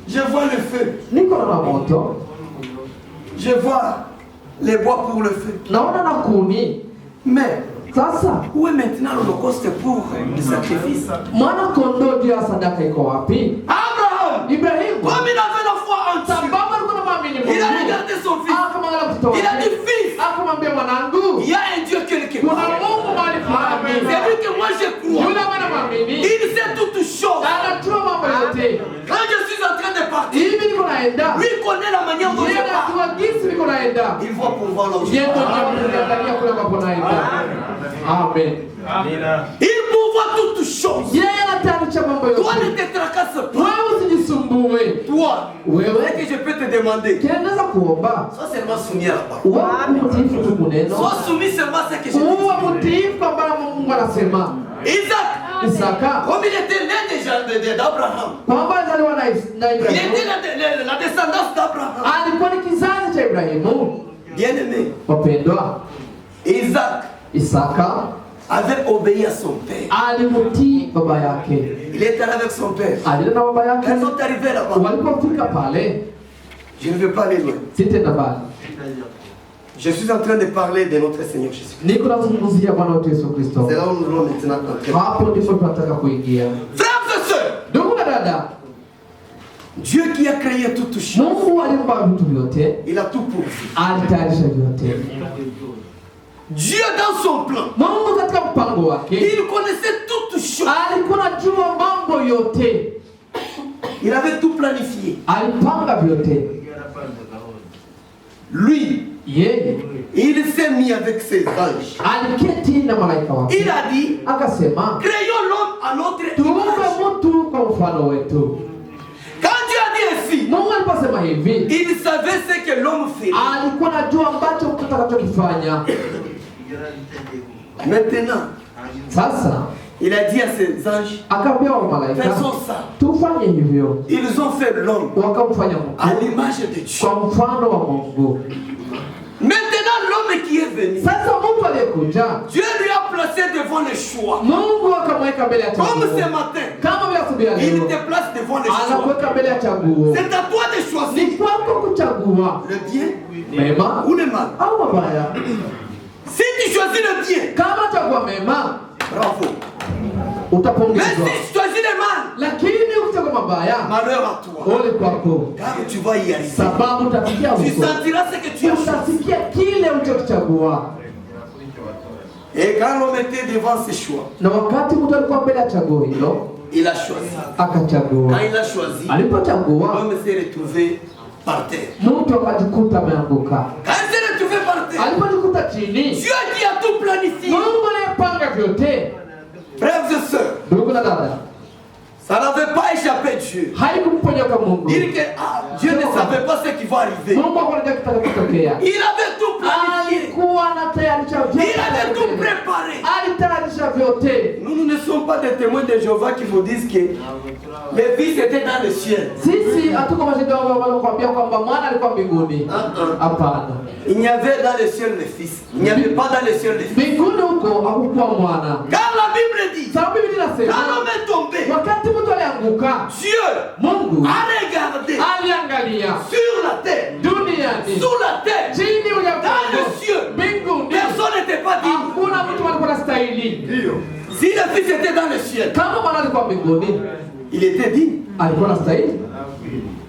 je vois le feu. niko na moto, Je vois les bois pour le feu. naona na kuni. Mais Sasa où est maintenant l'holocauste pour le sacrifice? mwana kondoo juu ya sadaka iko wapi? Abraham, Ibrahimu comme il avait la foi en Dieu, sababu alikuwa na maamini il a Mungu, regardé son fils. akamwangalia mtoto Il a dit, wake, fils, akamwambia mwanangu, il y a un Dieu quelque kuna part. Mungu mahali fulani. C'est lui que moi je crois. Yule mwana maamini Il sait toutes choses. anajua mambo yote. Quand je suis en train de partir, Hivi niko naenda, lui connaît la manière dont yeye je pars. anajua jinsi niko naenda, Il va pouvoir l'enjeu. yeye ndio ananiangalia kule ambapo naenda. Amen. Il pourvoit toutes choses. Yeye anatayarisha mambo yote. Toi ne te tracasse pas. Wewe usijisumbue. Toi, wewe que je peux te demander. Kinaweza kuomba. Sois seulement soumis à la parole. Uwe mtiifu tu kuneno. Sois soumis seulement à ce que je te dis. Uwe mtiifu kwa Bwana Mungu anasema. Isaka. Comme il était né déjà d'Abraham. Kwamba alizaliwa na Ibrahimu. Il était la descendance d'Abraham. Alikuwa ni kizazi cha Ibrahimu. Bien-aimé. Wapendwa. Isaka avait obéi à son père. Alimutii baba yake. Il était allé avec son père. Alienda na baba yake. Ils sont arrivés là-bas. Walipofika pale, je ne veux pas aller loin. Sitaenda mbali. Je suis en train de parler de notre Seigneur Jésus. Niko nazungumzia Bwana wetu Yesu Kristo. C'est là où nous allons maintenant entrer. Hapo ndipo tunataka kuingia. Frères et sœurs, ndugu na dada, Dieu qui a créé toutes choses. Mungu aliumba vitu vyote. Il a tout pourvu. Alitayarisha vyote. Dieu dans son plan. Mungu katika mpango wake. Il connaissait toutes choses. Alikuwa anajua mambo yote. Il avait tout planifié. Alipanga vyote. Lui, il s'est mis avec ses anges. Aliketi na malaika wake. Il a dit, akasema, créons l'homme à notre image. Tuumbe mtu kwa mfano wetu. Quand Dieu a dit ainsi, Mungu aliposema hivi, il savait ce que l'homme ferait. Alikuwa anajua ambacho mtu atakachokifanya. Maintenant, sasa il a dit à ses anges, akaambia wa malaika, faisons ça. Tufanye hivyo. Ils ont fait l'homme wakamfanya mtu à l'image de Dieu. Kwa mfano wa Mungu. Maintenant l'homme qui est venu, sasa Mungu aliyekuja, Dieu lui a placé devant le choix. Mungu akamweka mbele ya chaguo. Comme ce matin, kama vile asubuhi ya leo, il te place devant le choix. Anakuweka mbele ya chaguo. C'est à toi de choisir. Ni kwako kuchagua le bien mema ou le mal. Au mabaya. Si tu choisis le bien, kama chagua mema, bravo. Utapongezwa. Mais si tu choisis le mal, lakini ukichagua mabaya, malheur à toi. Ole kwako. Car tu vas y arriver. Sababu utafikia huko. Tu sentiras ce que tu as choisi. Utasikia kile ulichochagua. Et quand l'homme était devant ses choix, na wakati mtu alikuwa mbele ya chaguo hilo, il a choisi. Akachagua. Quand il a choisi, alipochagua, l'homme s'est retrouvé par terre. Mtu akajikuta ameanguka. Quand il s'est retrouvé par terre, alipojikuta chini, Dieu qui a tout planifié. Mungu aliyepanga vyote. Frères et sœurs, ndugu na dada, ça n'avait pas échappé Dieu. Haikumponyoka Mungu. Dire que Dieu ne savait pas ce qui va arriver. Mungu hakuanza kitakachotokea. Il avait tout planifié. Alikuwa anatayarisha vyote. Il avait tout préparé. Alitayarisha vyote. Nous ne sommes pas des témoins de Jéhovah qui vous disent que le fils était dans le ciel. Sisi hatuko mashahidi wanakuambia kwamba mwana alikuwa mbinguni. Hapana. Il n'y avait dans le ciel le fils. Il n'y avait pas dans le ciel le fils. Mbinguni huko hakukuwa mwana. Car la Bible dit, sababu Biblia inasema, quand l'homme est tombé, wakati mtu alianguka, Dieu Mungu a regardé aliangalia sur la terre, duniani, sous la terre, chini ya dans le ciel. mbinguni. Personne n'était pas digne. Hakuna mtu alikuwa anastahili. Si le fils était dans le ciel, kama mwana alikuwa mbinguni, il était digne. Alikuwa anastahili.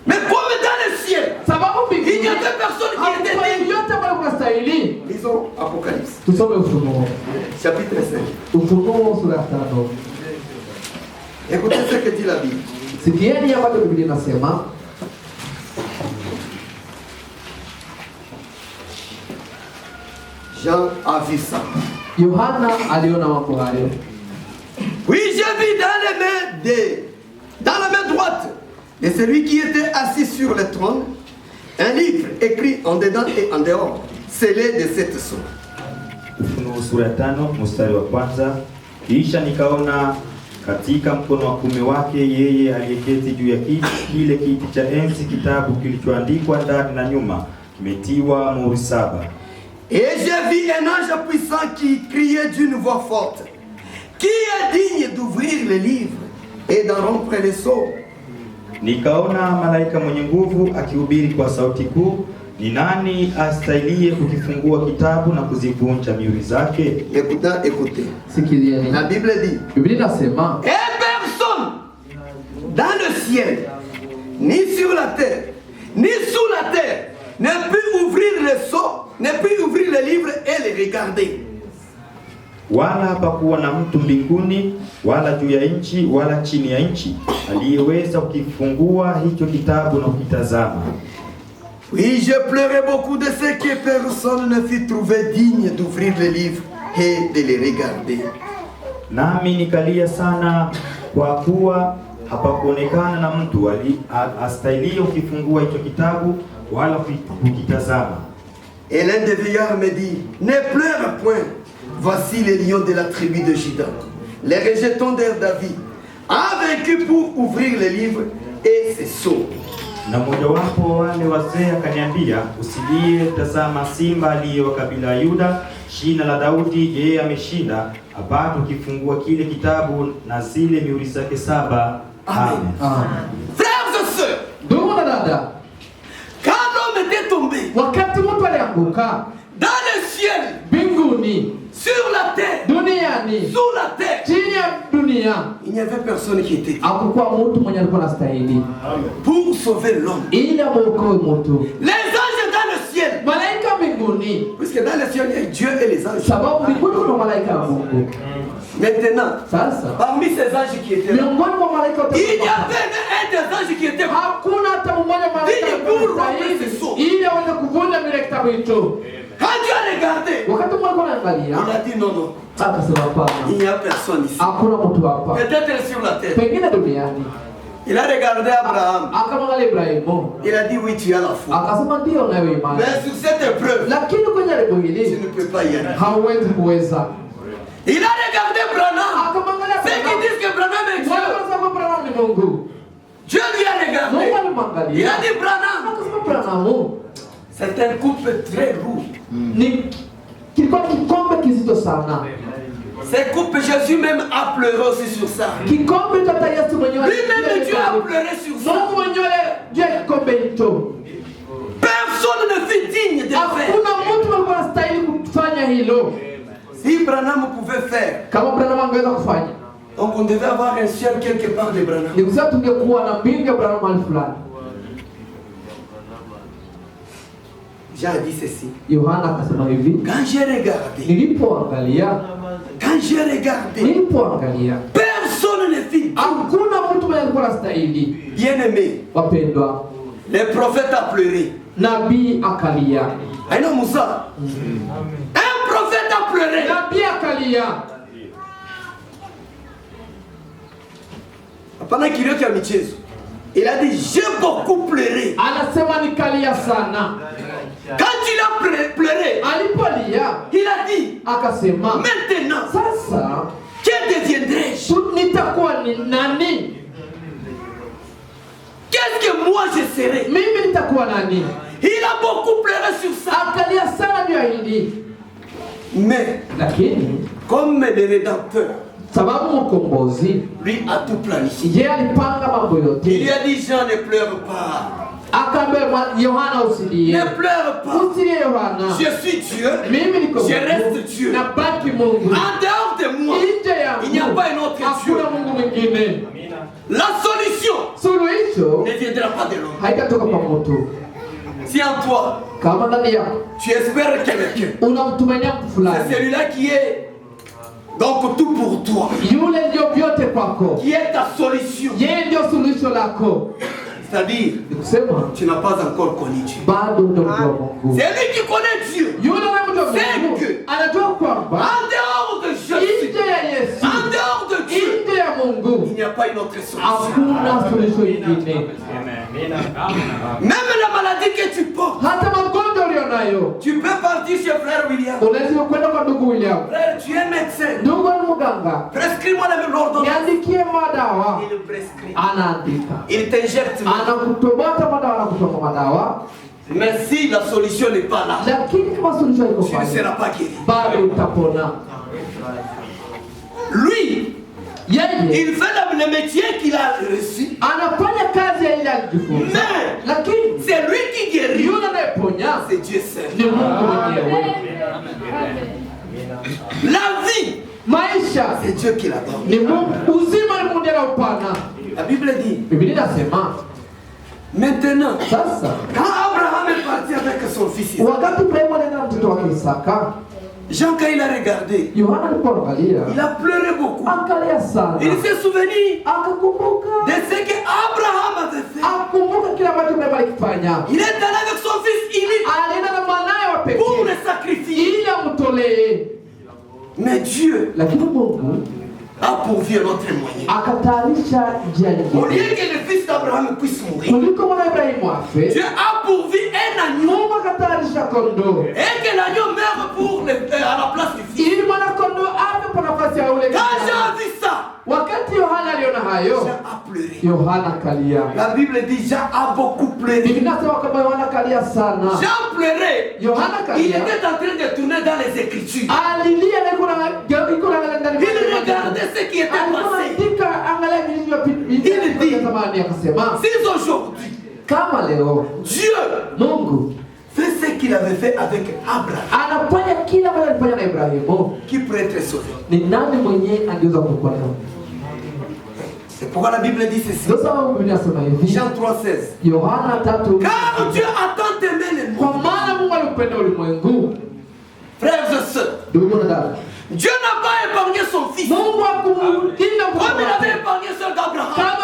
Mais comme dans le ciel, sababu mbinguni, il y avait personne qui était digne. yote ambao alikuwa anastahili. Lisons Apocalypse. Tusome Ufunuo. Chapitre 5. Ufunuo sura ya 5. Écoutez ce que dit la Bible. Sikieni ambacho Biblia inasema. Jean a vu ça. Yohana aliona mambo hayo. Oui, j'ai vu dans la main droite de celui qui était assis sur le trône un livre écrit en dedans et en dehors, scellé de 7 sceaux. Ufunuo sura ya 5 mstari wa kwanza. Kisha nikaona katika mkono wa kuume wake yeye aliyeketi juu ya kile kiti cha enzi kitabu kilichoandikwa ndani na nyuma, kimetiwa muhuri 7. Et j'ai vu un ange puissant qui criait d'une voix forte, qui est digne d'ouvrir le livre et d'en rompre les sceaux? Nikaona malaika mwenye nguvu akihubiri kwa sauti kuu, ni nani astahiliye kukifungua kitabu na kuzivunja mihuri zake? Écoutez. Sikilieni. La Bible dit, Biblia inasema, et personne dans le ciel, ni sur la terre, ni sous la terre, ne peut ouvrir le sceau, ne peut ouvrir le livre et le regarder. Wala hapakuwa na mtu mbinguni wala juu ya nchi wala chini ya nchi aliyeweza kukifungua hicho kitabu na kukitazama. Oui, je pleurais beaucoup de ce que personne ne fut trouvé digne d'ouvrir le livre et de les regarder. Nami nikalia sana kwa kuwa hapakuonekana na mtu astahili ukifungua hicho kitabu wala kukitazama. Et l'un des vieillards me dit, ne pleure point, voici les lions de la tribu de Juda, les rejetons d'Er David, a vaincu pour ouvrir les livres et ses sceaux. Na mmojawapo wale wazee akaniambia, usilie, tazama simba aliye wa kabila ya Yuda, shina la Daudi, yeye ameshinda, apate ukifungua kile kitabu na zile mihuri zake 7. Amen. Frères et sœurs, quand l'homme était tombé, wakati mtu alianguka, dans le ciel, mbinguni, sur la terre, duniani, sous la terre, chini ya dunia, il n'y avait personne qui était hakukuwa mtu mwenye alikuwa anastahili pour sauver l'homme. ili amuokoe mtu. Les anges dans le ciel, Malaika mbinguni, puisque dans le ciel il y a Dieu et les anges. sababu mbinguni kuna malaika wa Mungu. Maintenant, Sasa parmi ces anges qui étaient là, miongoni mwa malaika wote, il y avait un des anges qui était là. hakuna hata mmoja malaika ili aweze kuvunja vile kitabu hicho. Quand Dieu a regardé, Wakati Mungu anaangalia, il a dit non, non, akasema hapana, il n'y a personne ici. hakuna mtu hapa. Peut-être sur la terre. Pengine duniani. Il a regardé Abraham. Akamwangalia Ibrahimu, Il a dit oui, tu as la foi. akasema ndio nayo imani, Mais sur cette épreuve, lakini kwenye jambo tu hili ne peux pas y aller. hauwezi kuweza. Il a regardé Branham. Akamwangalia Ceux qui disent que Branham est Dieu, Branham, Branham ni Mungu. Dieu lui a regardé. Mungu Il alimwangalia, a dit Branham, akasema Branham c'est un couple très lourd. ni kilikuwa kikombe kizito sana. Ce couple, Jésus même a pleuré aussi sur ça. Kikombe cha Yesu mwenyewe. Lui-même, Dieu a pleuré sur ça. Mungu mwenyewe juu ya kikombe hicho. Personne ne fut digne de faire. Hakuna mtu alikuwa anastahili kufanya hilo. Si Branham pouvait faire, Kama Branham angeweza kufanya, donc on devait avoir un ciel quelque part de Branham. ni kusema tungekuwa na mbingu ya Branham mahali fulani. Jean a dit ceci. Yohana akasema hivi, Quand j'ai regardé, nilipoangalia, personne ne fit. hakuna mtu mwenye alikuwa anastahili. Bien-aimé, Wapendwa, le prophète a pleuré. nabii akalia. Aïna Moussa. Un prophète a pleuré. Nabii akalia. Pendant qu'il est à michezo, il a dit j'ai beaucoup pleuré. Anasema nikalia sana. Quand il a pleuré, Alipolia, il a dit akasema, maintenant, sasa que deviendrai-je? nitakuwa ni nani? Qu'est-ce que moi je serai? Mimi nitakuwa nani? Il a beaucoup pleuré sur ça. Akalia sana juu ya hili. Mais, Lakini comme le Rédempteur, sababu mkombozi lui a tout planifié. yeye alipanga mambo Il lui yote. a dit Jean, ne pleure pas. Akaambia Yohana usilie. Ne pleure pas. Usilie Yohana. Je suis Dieu. Mimi niko Je Mungu. reste Dieu. Na baki Mungu. En dehors de moi, Nje yangu, il n'y a pas un autre Dieu. hakuna Mungu mwingine. La solution Suluhisho ne viendra pas de l'homme. haitatoka kwa mtu. Si en toi, Kama ndani yako tu espères quelqu'un, unamtumainia mtu c'est fulani, celui-là qui est donc tout pour toi, yule ndio vyote kwako, qui est ta solution. yeye ndio suluhisho lako. C'est-à-dire, Ni kusema tu n'as pas encore connu Dieu. bado ndio mtu wa Mungu. C'est lui qui connaît Dieu. Yule ni mtu wa Mungu anajua kwamba En dehors de Jésus, nje ya Yesu, en dehors de Dieu, nje ya Mungu il n'y a pas une autre solution. hakuna suluhisho ingine. Même la maladie que tu portes, Hata magonjwa ulionayo, tu peux partir chez frère William. unaweza kwenda kwa ndugu William. Frère, tu es médecin. Ndugu ni mganga, Prescris-moi l'ordonnance. niandikie madawa. Il prescrit. Anaandika, Il t'injecte. anakutobata madawa, anakutoka madawa, Mais si la solution n'est pas là, lakini kama suluhisho iko tu ne pale, seras pas guéri. bado utapona. Lui, Yeye il fait le métier qu'il a reçu. anafanya kazi ya ile alijifunza, Mais lakini c'est lui qui guérit. yule anayeponya C'est Dieu seul. ni Mungu mwenyewe. La vie, Maisha c'est Dieu qui la donne. ni Mungu, uzima ni Mungu anaupana. La Bible dit, Biblia inasema maintenant, sasa, quand Abraham est parti avec son fils, wakati Ibrahimu alienda na mtoto wake Isaka, Jean, quand il a regardé, Yohana alipoangalia il a pleuré beaucoup. akalia sana, Il s'est souvenu akakumbuka, de ce que Abraham avait fait. akumbuka kile ambacho Ibrahimu alikifanya. Il est allé avec son fils Élie Alienda na mwanaye wa pour pekee le sacrifier. ili amtolee. Dieu a pourvu un autre moyen. Au lieu que le fils d'Abraham puisse mourir, Dieu a pourvu un agneau et que l'agneau meure à la place du fils. Quand j'ai vu ça, Jean a pleuré. La Bible dit Jean a beaucoup pleuré. Jean pleurait. Il était en train de tourner dans les Écritures. Il regardait ce qui était passé. Il dit, si aujourd'hui Dieu fait ce qu'il avait fait avec Abraham, qui pourrait être sauvé? C'est pourquoi la Bible dit ceci. Jean 3,16. Car Dieu a tant aimé le monde. Frères et sœurs, Dieu n'a pas épargné son fils comme il avait épargné celui d'Abraham.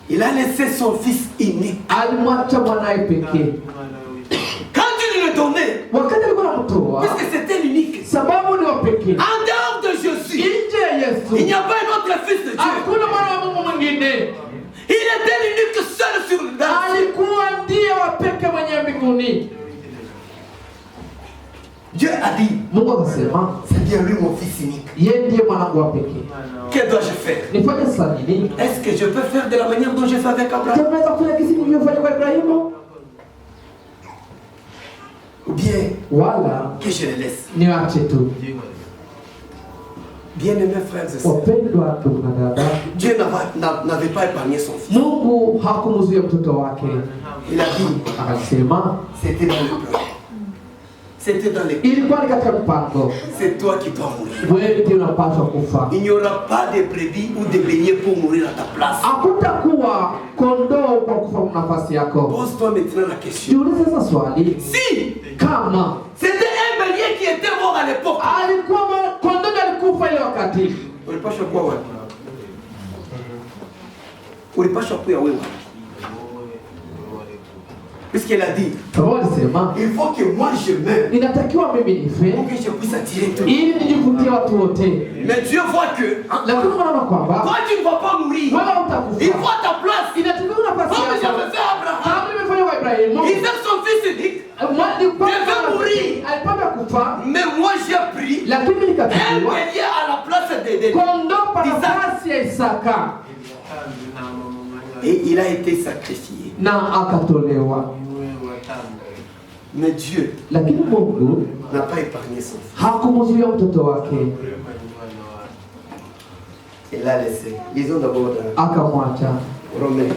Il a laissé son fils unique. Quand Dieu lui l'a donné, puisque c'était l'unique, en dehors de Jésus, il n'y a pas un autre fils de Dieu. Il était l'unique seul sur le terre. Dieu a dit, c'est bien lui mon fils unique. Que dois-je faire? Est-ce que je peux faire de la manière dont j'ai fait avec Abraham? Ou bien que je le laisse? Bien-aimés frères et sœurs, Dieu n'avait pas épargné son fils. Il a dit, c'était dans le plan. C'était dans les... C'est toi qui dois mourir. Il n'y aura pas de brebis ou de beignets pour mourir à ta place. Pose-toi maintenant la question. Si c'était un bélier qui était mort à l'époque, puisqu'elle a dit, il faut que moi je meure pour que je puisse attirer tout. Mais Dieu voit que toi tu ne vas pas mourir. Il voit ta place. Comme j'avais fait Abraham, il fait son fils unique. Il veut mourir. Mais moi j'ai pris un bélier à la place d'Isaac. Et il a été sacrifié. Mais Dieu n'a pas épargné son fils. Il l'a laissé. Lisons d'abord Romains.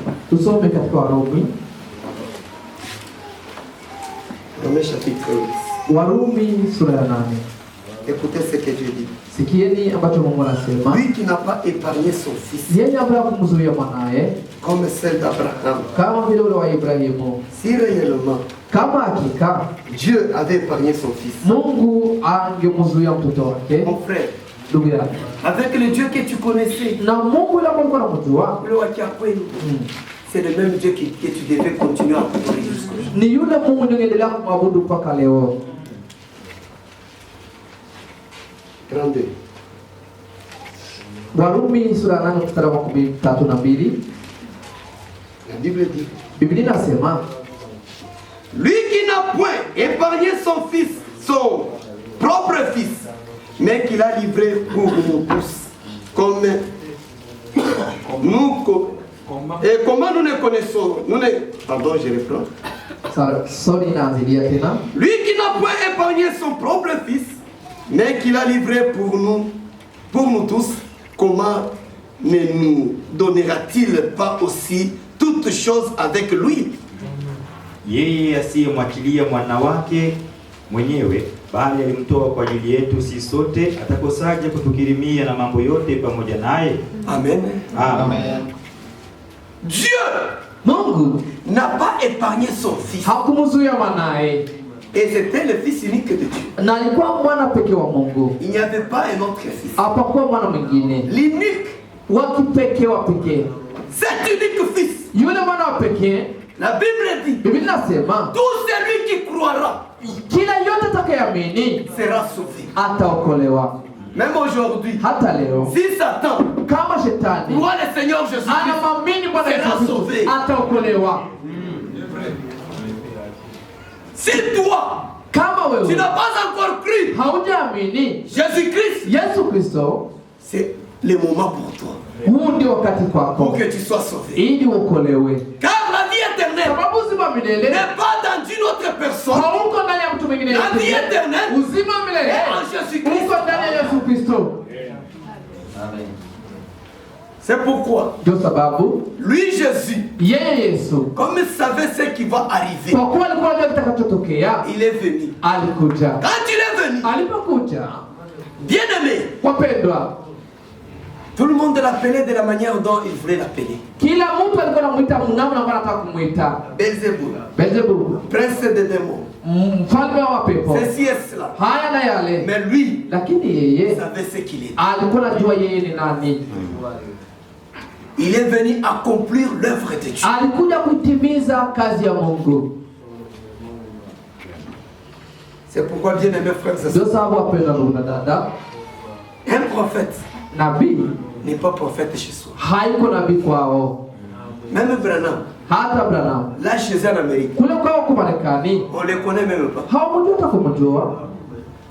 Romains chapitre 8. Écoutez ce que Dieu dit. Lui qui n'a pas épargné son fils, comme celle d'Abraham, si réellement Dieu avait épargné son fils, mon frère, avec le Dieu que tu connaissais, c'est le même Dieu que tu devais continuer à adorer jusqu'aujourd'hui. 32. La Bible dit, lui qui n'a point épargné son fils, son propre fils, mais qu'il a livré pour nous tous, comme nous, et comment nous ne connaissons, pardon, je reprends. Lui qui n'a point épargné son propre fils, mais qu'il a livré pour nous tous, comment ne nous donnera-t-il pas aussi toutes choses avec lui? Yeye asiyemwachilia mwana wake mwenyewe, bali alimtoa kwa ajili yetu sisi sote, atakosaje kutukirimia na mambo yote pamoja naye? Amen. Amen. Dieu n'a pas épargné son fils. Et c'était le fils unique de Dieu. Il n'y avait pas un autre fils. L'unique. Cet unique fils. La Bible dit, tout celui qui croira yeyote atakayeamini sera sauvé. ataokolewa. Même aujourd'hui, Hata leo si Satan kama shetani croit le Seigneur Jésus-Christ, anamwamini Bwana sera Yesu sauvé. ataokolewa. Si toi, Kama tu wewe n'as pas encore cru haujaamini Jésus-Christ, Yesu Kristo, c'est le moment pour toi, huu ndio wakati pour kwako que tu sois sauvé. ili uokolewe. Car la vie éternelle Sababu uzima milele n'est pas dans une autre personne. hauko ndani ya mtu mwingine. La vie éternelle Uzima milele est en Jésus-Christ. uko ndani ya Yesu Kristo. C'est pourquoi Ndio sababu lui, Jésus, yeye Yesu, comme il savait ce qui va arriver, kwa kuwa alikuwa anajua kitakachotokea, il est venu. alikuja. Quand il est venu, Alipokuja, bien-aimé, wapendwa, tout le monde l'appelait de la manière dont il voulait l'appeler. kila mtu alikuwa anamuita mnamo na anataka kumuita Belzébuth, Beelzebub, prince des démons, mfalme wa pepo, ceci et cela. haya na yale. Mais lui, Lakini il yeye savait ce qu'il est. alikuwa anajua yeye ni nani. Il est venu accomplir l'œuvre de Dieu. Alikuja kutimiza kazi ya Mungu. C'est pourquoi, bien-aimés frères et Ndio sœurs, sababu wapendwa ndugu na dada, un prophète nabii n'est pas prophète chez soi. haiko nabii kwao. Même Branham, Hata Branham là chez eux en Amérique, kule kwao kwa Marekani on ne les connaît même pas. hawamjui hata kumjua.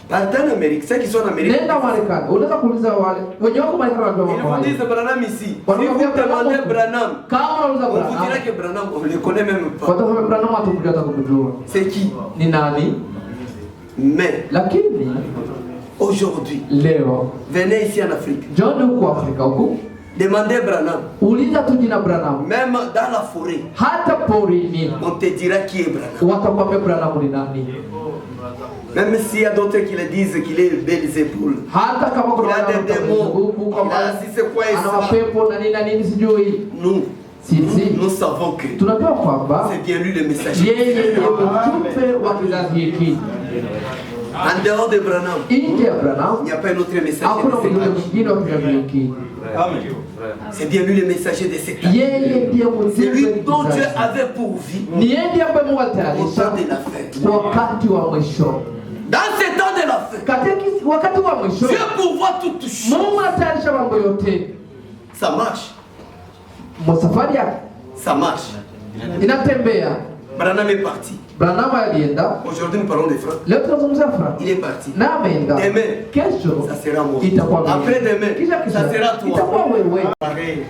Partez en Amérique, ceux qui sont en Amérique, Nenda Marekani, unaweza kuuliza wale wenye wako Marekani wanajua ils mambo vous haya. disent Branham ici. Si Kwa vous nini demandez Branham, Kama unauliza on vous dira Branham, que Branham, on ne le connaît même pas. watakwambia Branham hatumjui hata kumjua C'est qui? ni nani. Mais Lakini aujourd'hui, leo venez ici en Afrique, John huko Afrika huku, demandez Branham. uliza tu jina Branham, Même dans la forêt, hata porini on te dira qui est Branham. watakwambia Branham ni nani. Même s'il y a d'autres qui le disent qu'il est Belzébuth. Hata kama kuna Il a wale des démons. huku Il a si c'est quoi et ana ça. mapepo na nini na nini sijui. Sisi Nous savons que tunajua kwamba c'est bien lui le messager. yeye ndiye mtume wa kizazi hiki. En dehors de Branham, Nje ya Branham il n'y a pas un autre messager hakuna de mtume cet âge. mwingine wa kizazi hiki. C'est bien lui le messager de cet âge. Yeye ndiye C'est lui mtume dont wa Dieu kizazi. avait pourvu Ni yeye ndiye ambaye Mungu au temps alitayarisha de la fin. wakati wa mwisho. Dans ce temps de la fin, Katika wakati wa mwisho Dieu pourvoit toutes choses. Mungu anatayarisha mambo yote. Ça marche. Safari yake Ça marche. inatembea. Branham est parti. Branham alienda. Aujourd'hui, nous parlons de Franck. Leo tunazungumzia Frank. Il est parti. Na ameenda. Demain, Kesho ça sera moi. itakuwa mimi. Après demain, Kisha ça sera toi. itakuwa wewe. Pareil.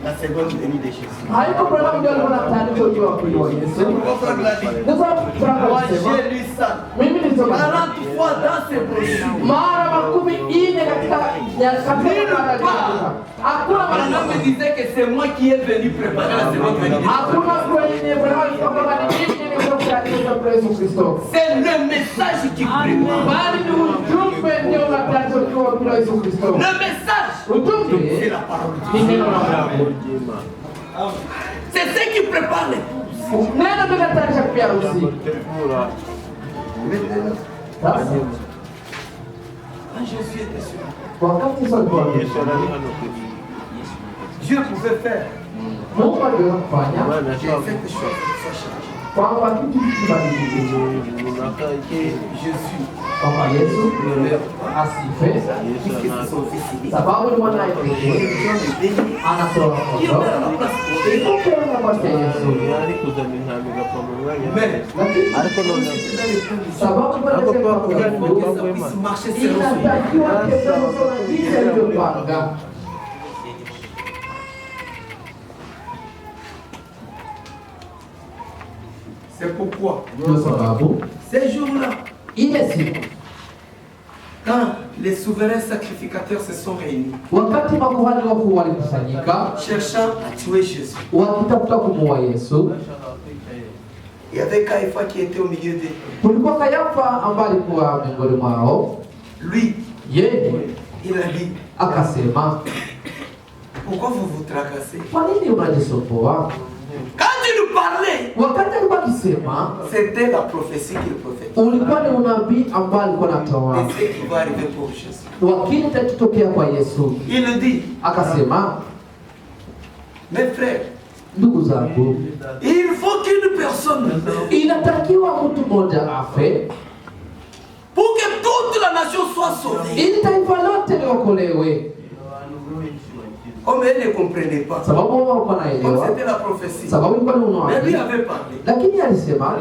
La seconde venue de Jésus. Haiko Branham ndio alikuwa anatayarisha ujio wa pili wa Yesu. Pourquoi Franck l'a dit? Ndio Frank Moi, alisema, j'ai lu ça mimi nilisoma 40 fois dans ces brochures. mara 40 katika hakuna Branham me disait que c'est moi qui est venu préparer la seconde venue de Jésus. hakuna kwenye Branham kwamba ni mimi ndio kwa Yesu Kristo. C'est le message qui prépare. Bali ni ujumbe ndio unatayarisha ujio wa pili wa Yesu Kristo. Le message, Ujumbe c'est la parole. ni neno la Mungu. C'est ce qui prépare les Neno ndio linatayarisha pia harusi. Sasa Quand Jésus était sur la terre, wakati Yesu alikuwa Dieu pouvait faire Mungu aliweza kufanya que cette chose soit changée. kwamba kitu kibadilike, Jésus kwamba Yesu ne meurt pas. asife Puisque c'est son fils unique. sababu ni mwanaye Il pekee est besoin de bénir. anatoa Qui mtoto meurt à la place de Dieu. ikupewa nafasi ya Yesu, Mais lakini sababu pale il faut kwa que ça puisse marcher selon son inatakiwa tembea sana jinsi alivyopanga. C'est pourquoi Ndio sababu ces jours-là, ile siku quand les souverains sacrificateurs se sont réunis, wakati makuhani wakuu walikusanyika cherchant à tuer Jésus, wakitafuta kumuua Yesu, il y avait Caïpha qui était au milieu d'eux. kulikuwa Kayafa ambaye alikuwa miongoni mwao. Lui, Yeye il a dit, akasema, pourquoi vous vous tracassez? kwa nini unajisumbua? Quand il nous parlait, Wakati alikuwa akisema, c'était la prophétie qu'il prophétisait. ulikuwa ni unabii ambao alikuwa anatoa Et ce qui va arriver pour Jésus. wa kile kitatokea kwa Yesu. Il le dit, Akasema, mes frères, ndugu zangu, il faut qu'une personne meure inatakiwa mtu mmoja afe nation soit sauvée. ili taifa lote liokolewe. Oh, mais elle ne comprenait pas. Sababu wao wanaelewa. C'était la prophétie. Sababu ilikuwa ni unabii. Mais lui avait parlé. Lakini alisema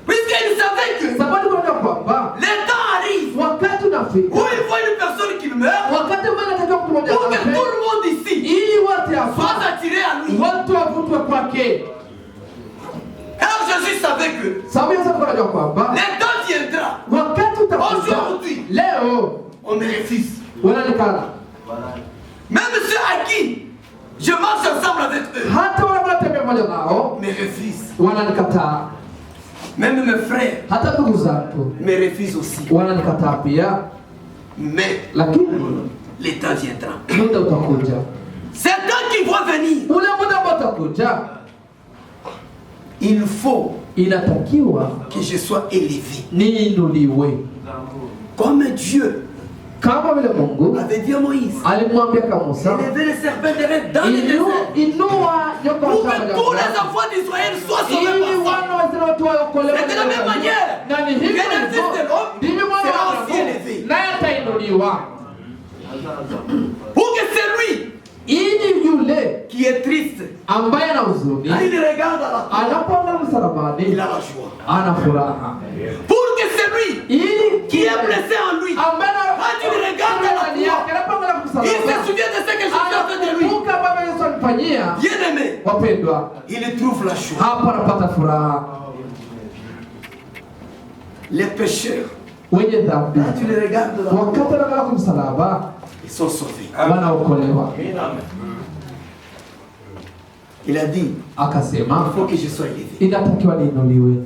Puisqu'il savait que sababu kuna kwamba le temps arrive wakati unafika où il voit une personne qui meurt wakati mmoja anataka mtu mmoja pour que tout le monde ici ili wote hapa soit attiré à lui. watu wavutwe kwake. Alors Jésus savait que Sababu Yesu anajua kwamba le temps viendra. wakati utakuja Aujourd'hui, leo on me refuse. wananikana Même ceux à qui je marche ensemble avec eux hata wale wanatembea pamoja nao me refusent. wananikataa. Même mes frères Hata ndugu zangu me refusent aussi. wananikataa pia, Mais lakini le temps viendra. muda utakuja, C'est temps qui va venir. ule muda ambao utakuja, Il faut inatakiwa que je sois élevé. niinuliwe Comme Dieu kama vile Mungu avait dit à Moïse. alimwambia kwa Musa, Élever les serpents des dans le désert. inua nyoka wa Pour que shamba tous les jangwani, enfants d'Israël soient sauvés ili par ça. wana wa Israeli wote waokolewe. C'est de la même manière. Na ni hivyo Bien le hivyo, Fils de l'homme ndivyo mwana sera wa aussi Mungu élevé. naye atainuliwa, Pour que c'est lui ili yule qui est triste, ambaye ana huzuni quand il regarde à la croix, anapoona il msalabani a la joie. ana furaha, Pour que c'est lui ili qui est blessé en lui, ambaye quand il regarde à la ndani yake anapoangalia il se msalaba souvient de ce que Jésus a fait de lui. anakumbuka ambavyo Yesu alifanyia. Bien aimé, Wapendwa, il trouve la joie. hapo anapata furaha. Les pécheurs, Wenye dhambi quand tu les regardes là, wakati wanaangalia kwa msalaba ils sont sauvés. wanaokolewa. Il a dit, Akasema il faut que je sois élevé. inatakiwa niinuliwe.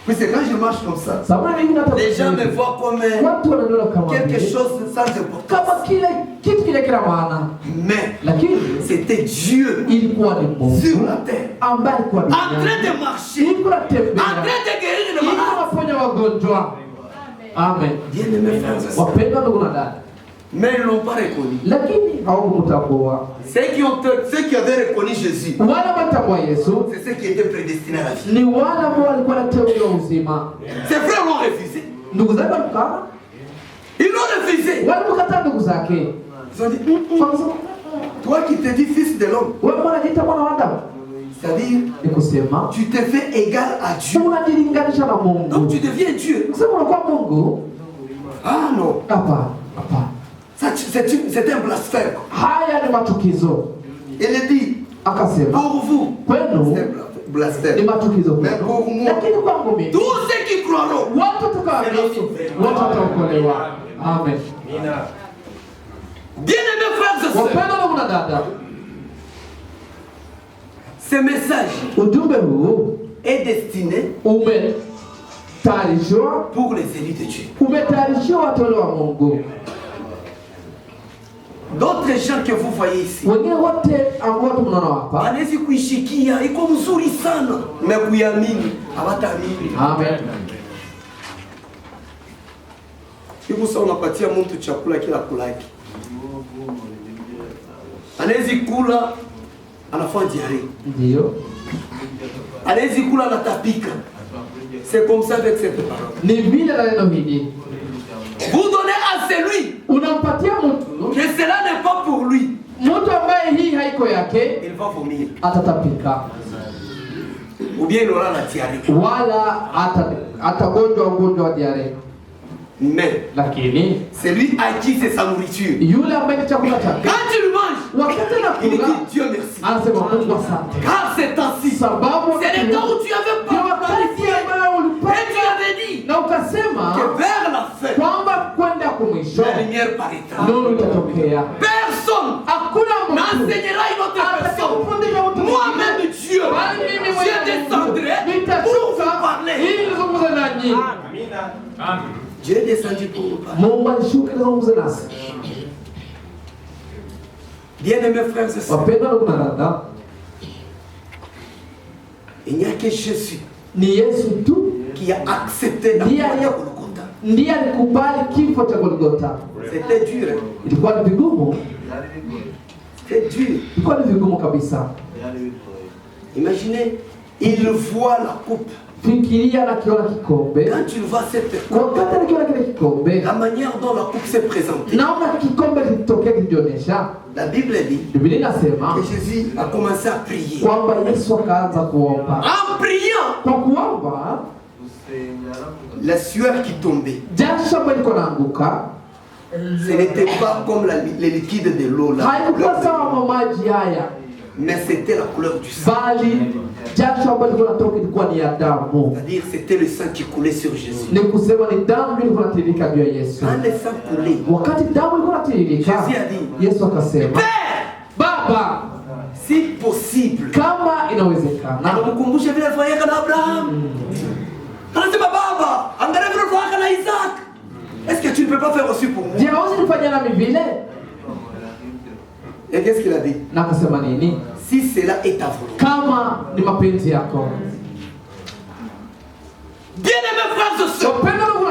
Puisque quand je marche comme ça, Sababu mimi les gens me nataka voient comme watu wananiona kama quelque vile chose sans importance. kama kile kitu kile kila maana, Mais lakini c'était Dieu ilikuwa ni Mungu sur la terre, ambaye alikuwa en train de marcher, ilikuwa en anatembea train de guérir les ili malades. waponya wagonjwa. Amen. Bien aimé frères et sœurs. Wapendwa ndugu na dada, Mais ils ne l'ont pas reconnu. lakini hawakumtambua. Ceux qui avaient reconnu Jésus, Wale watambua Yesu c'est ceux qui étaient prédestinés à la vie. ni wale ambao walikuwa wanateuliwa uzima. Ses frères l'ont refusé. Ndugu zake walimkana, Ils l'ont refusé. walimkataa ndugu zake. Ils ont dit, Wakasema, toi qui te dis fils de l'homme, wewe mbona unajiita mwana wa Adamu? c'est-à-dire, Ni kusema tu te fais égal à Dieu. unajilinganisha na Donc Mungu. tu deviens Dieu. Kusema unakuwa Mungu? Ah non, Hapana, hapana. ça, c'est un blasphème. Haya ni machukizo. Il dit, Akasema pour vous, kwenu c'est un ni blasphème. machukizo Mais kwenu, pour moi, lakini kwangu mimi tous ceux qui croiront, watu tukaamini, watu wataokolewa. Amen. bien-aimés frères et sœurs, Wapendwa ndugu na dada, ce message ujumbe huu est destiné umetayarishwa pour les élus de Dieu. umetayarishiwa wateule wa Mungu. D'autres gens que vous voyez ici, Wengine wote ambao tunaona hapa, anawezi kuishikia iko mzuri sana, na kuiamini hawataamini. amen. Hivi sasa unapatia mtu chakula kila kulaki, anawezi kula anafanya diarrhée, Ndio anawezi kula anatapika. C'est comme ça avec cette parole. ni vile na neno hili Vous donnez à celui unampatia mtu, que cela n'est pas pour lui, mtu ambaye hii haiko yake il va vomir atatapika, ou bien il aura la diarrhée. wala atagonjwa ugonjwa wa diare. Mais Lakini celui à qui c'est sa nourriture, yule ambaye ni chakula chake, quand tu le manges, wakati il dit anakula Dieu merci. anasema Mungu asante, Car c'est ainsi. sababu C'est le temps où tu avais ni pas wakati planifié. ambayo Et ulipanga tu avais dit na ukasema que vers la fin, kwamba kwenda kumwisho la lumière paraîtra. nuru itatokea. Personne Hakuna mtu n'enseignera une autre personne. atakufundisha mtu Moi-même, Dieu, bali mimi je mwenyewe descendrai pour vous nitashuka parler. ili nizungumze nanyi. Dieu est descendu pour nous parler. Mungu alishuka nizungumze nasi. Bien-aimés frères et sœurs, Wapendwa ndugu na dada, il n'y a que Jésus ni Yesu tu qui a accepté la Ndiye croix de aliye- Golgotha. ndiye alikubali kifo cha Golgotha. C'était dur, hein? Ilikuwa ni vigumu, C'était dur. ilikuwa ni vigumu kabisa. Imaginez, il voit la coupe. Fikiria anakiona kikombe. Quand tu vois cette coupe, Wakati anakiona kile kikombe, la manière dont la coupe s'est présentée, naona kikombe kilitokea kijionyesha. la Bible dit Biblia inasema que Jésus a commencé à prier. kwamba Yesu akaanza kuomba. En priant, Kwa kuomba, la sueur qui tombait, jasho ambalo liko naanguka ce n'était pas comme les liquides de l'eau là, haikuwa sawa na maji haya, mais c'était la couleur du sang. bali jasho ambalo liko natoka ilikuwa ni ya damu. C'est-à-dire c'était le sang qui coulait sur Jésus. Ni kusema ni damu ilikuwa inatiririka juu ya Yesu. Quand le sang coulait, Wakati damu ilikuwa inatiririka, Jésus a dit, Yesu akasema, Père, Baba, si possible, kama inawezekana, anamkumbusha vile alifanyika na Abraham. Anasema baba, angalia vile ulifanyika na Isaac. Est-ce que tu ne peux pas faire aussi pour moi? je, hauwezi nifanyia nami vile? Et qu'est-ce qu'il a dit? Na akasema nini? Si cela est ta volonté. Kama ni mapenzi yako. Bien-aimés frères et sœurs,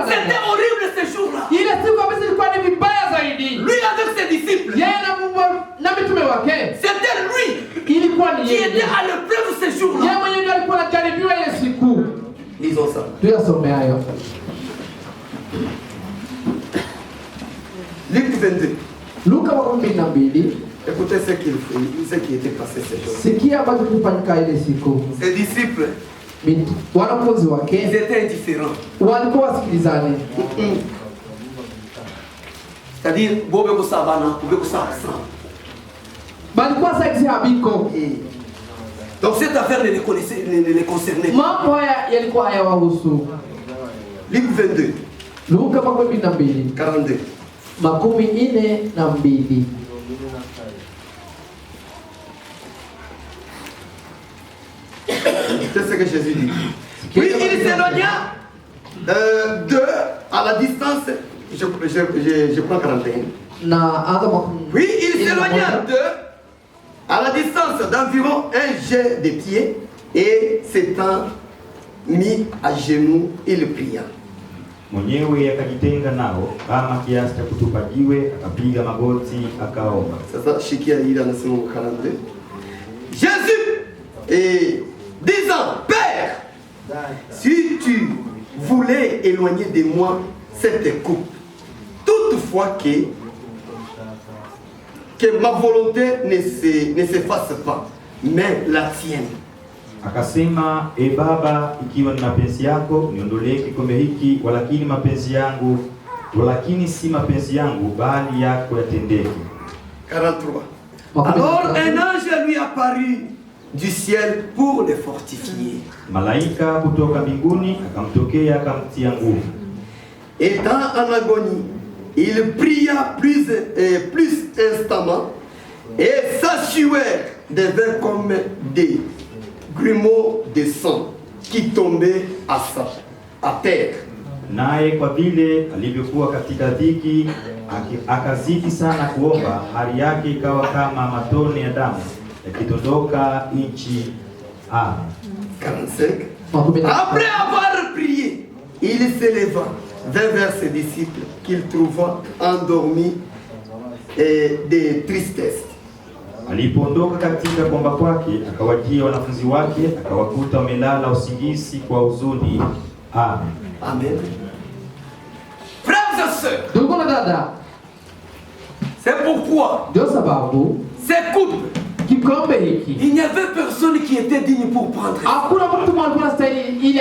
c'était horrible ce jour-là. Ile siku kabisa ilikuwa ni vibaya zaidi. Lui avec ses disciples, Yeye na mitume wake, c'était lui ilikuwa ni qui yeye. était à l'épreuve ce jour-là. Yeye mwenyewe ndiye alikuwa anajaribiwa ile siku. Lisons ça. Tuyasome hayo. Luc 22. Luka 12. Écoutez ce qui était passé ce jour. Sikia ambacho kilifanyika ile siku. Ses disciples, Wanafunzi ils wake étaient indifférents. walikuwa wasikilizane. C'est-à-dire, bobe ko sabana, bobe ko sabana. Balikuwa saksi habiko. Donc cette affaire ne les concernait pas. Mambo haya yalikuwa hayawahusu. Luc 22, Luka 12. 42. 42. C'est ce que Jésus dit. Puis il s'éloigna d'eux à la distance. Je prends 41. Puis il s'éloigna d'eux à la distance d'environ un jet de pied et s'étant mis à genoux, il pria. Mwenyewe akajitenga nao kama kiasi cha kutupa jiwe, akapiga magoti akaomba. Sasa shikia ile anasema 42. Jésus et disant, Père, si tu voulais éloigner de moi cette coupe, toutefois que ma volonté ne se fasse pas, mais la tienne. Akasema, e Baba, ikiwa ni mapenzi yako niondolee kikombe hiki, walakini mapenzi yangu, walakini si mapenzi yangu bali yako yatendeke. 43. Alors un ange lui apparut du ciel pour le fortifier. Malaika kutoka mbinguni akamtokea akamtia nguvu. Étant en agonie, il pria plus instamment et sa sueur devint comme des grumeaux de sang qui tombaient à terre. Naye kwa vile alivyokuwa katika dhiki akazidi sana kuomba, hali yake ikawa kama matone ya damu yakidondoka nchi. 45. Après avoir prié, il s'éleva vers ses disciples qu'il trouva endormis et de tristesse. Alipoondoka katika kuomba kwake, akawajia wanafunzi wake, akawakuta wamelala usingizi kwa huzuni. Amen. Amen. Frères et sœurs, c'est pourquoi ces coupes, il n'y avait personne qui était digne pour prendre. Il n'y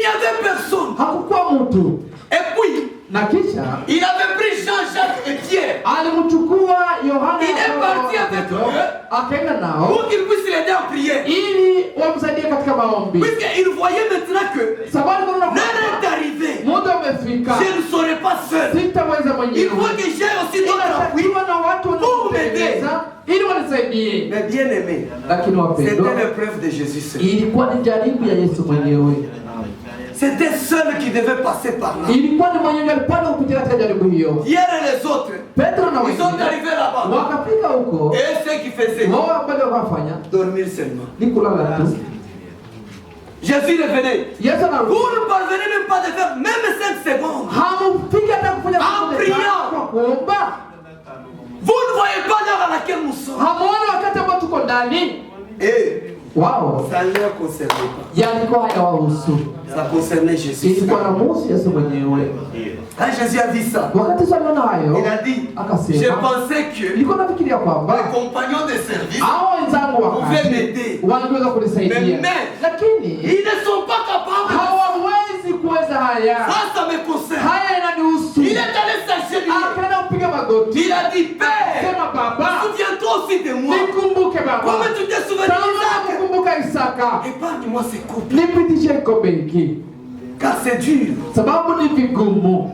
avait personne. Et puis, il avait pris Jean-Jacques et Pierre. Il est parti avec eux pour qu'ils puissent l'aider à prier. Puisqu'il voyait maintenant que l'heure est arrivée. Je ne serai pas seul. Il faut que j'aie aussi d'autres appuis pour m'aider. Mais bien aimé, c'était l'épreuve de Jésus seul. C'était seul qui devait passer par là. Hier et les autres, ils sont arrivés là-bas. Et ceux qui faisaient dormir seulement. Jésus revenait. Vous ne parvenez même pas de faire même 5 secondes. En priant. Vous ne voyez pas l'heure à laquelle nous sommes. Et wao ça ne leur concernait pas. yalikuwa hayawahusu, Ça concernait Jésus. ilikuwa na muhusu Yesu mwenyewe. Quand Jésus a dit ça, Wakati Yesu aliona hayo, il a dit, akasema, je pensais que nilikuwa nafikiria mes kwamba compagnons de service hao wenzangu wa pouvaient kazi m'aider. wangeweza kunisaidia, Mais lakini ils ne sont pas capables. hawawezi kuweza haya. Ça me concerne. Haya inanihusu. Il est allé s'agenouiller. Akaenda kupiga magoti, Il a dit, Père, sema Baba, souviens-toi aussi de moi. nikumbuke Baba, Comment tu t'es souvenu d'Isaac? kukumbuka Isaka, Épargne-moi ces couples. nipitishe kikombe hiki, Car c'est dur. sababu ni vigumu.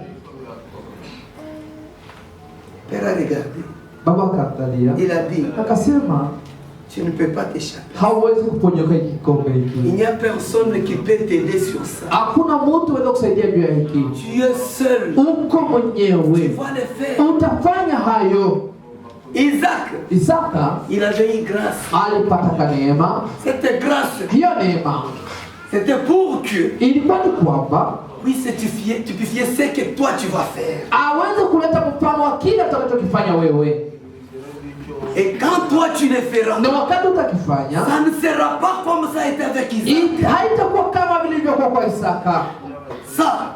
Père a regardé. Baba akaangalia, Il a dit, akasema tu ne peux pas t'échapper. hauwezi kuponyoka hiki kikombe Il hiki. n'y a personne qui peut t'aider sur ça. Hakuna mtu anaweza kusaidia juu ya hiki. Tu es seul. Uko Tu mwenyewe, vas le faire. utafanya hayo. Isaac, Isaka il avait une grâce. alipata neema. Cette grâce, Hiyo neema c'était pour que ilikuwa ni kwamba puisse typifier ce que toi tu vas faire. aweze kuleta mfano wa kile atakachokifanya wewe, Et quand toi tu le feras, na wakati utakifanya ça ne sera pas comme ça a été avec Isaac. haitakuwa kama vilivyokuwa kwa Isaka. Ça,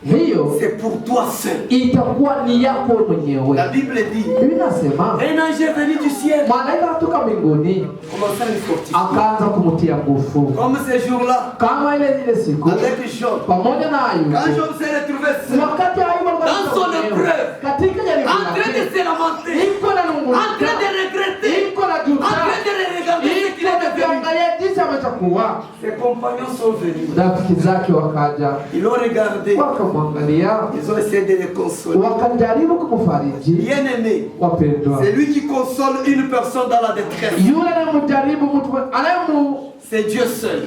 Hiyo c'est pour toi seul. itakuwa ni yako mwenyewe. La Bible dit, Biblia inasema un ange est venu du ciel, malaika kutoka mbinguni commença à le fortifier. akaanza kumtia nguvu, Comme ces jours-là, kama ile siku avec Job. pamoja na Quand Ayubu. Job s'est retrouvé seul, Wakati Ayubu alikuwa dans son épreuve, katika jaribu en train de lake, se lamenter, iko na en nung'unika, train de regretter, iko na en juta, train de regarder ce qu'il iko est na devenu. kuangalia jinsi ameshakuwa. Ses compagnons sont venus. Rafiki zake wakaja Ils l'ont regardé. wakamwangalia, Ils ont essayé de le consoler. wakajaribu kumfariji. Bien-aimé, Wapendwa, c'est lui qui console une personne dans la détresse. yule anayemjaribu mtu C'est Dieu seul.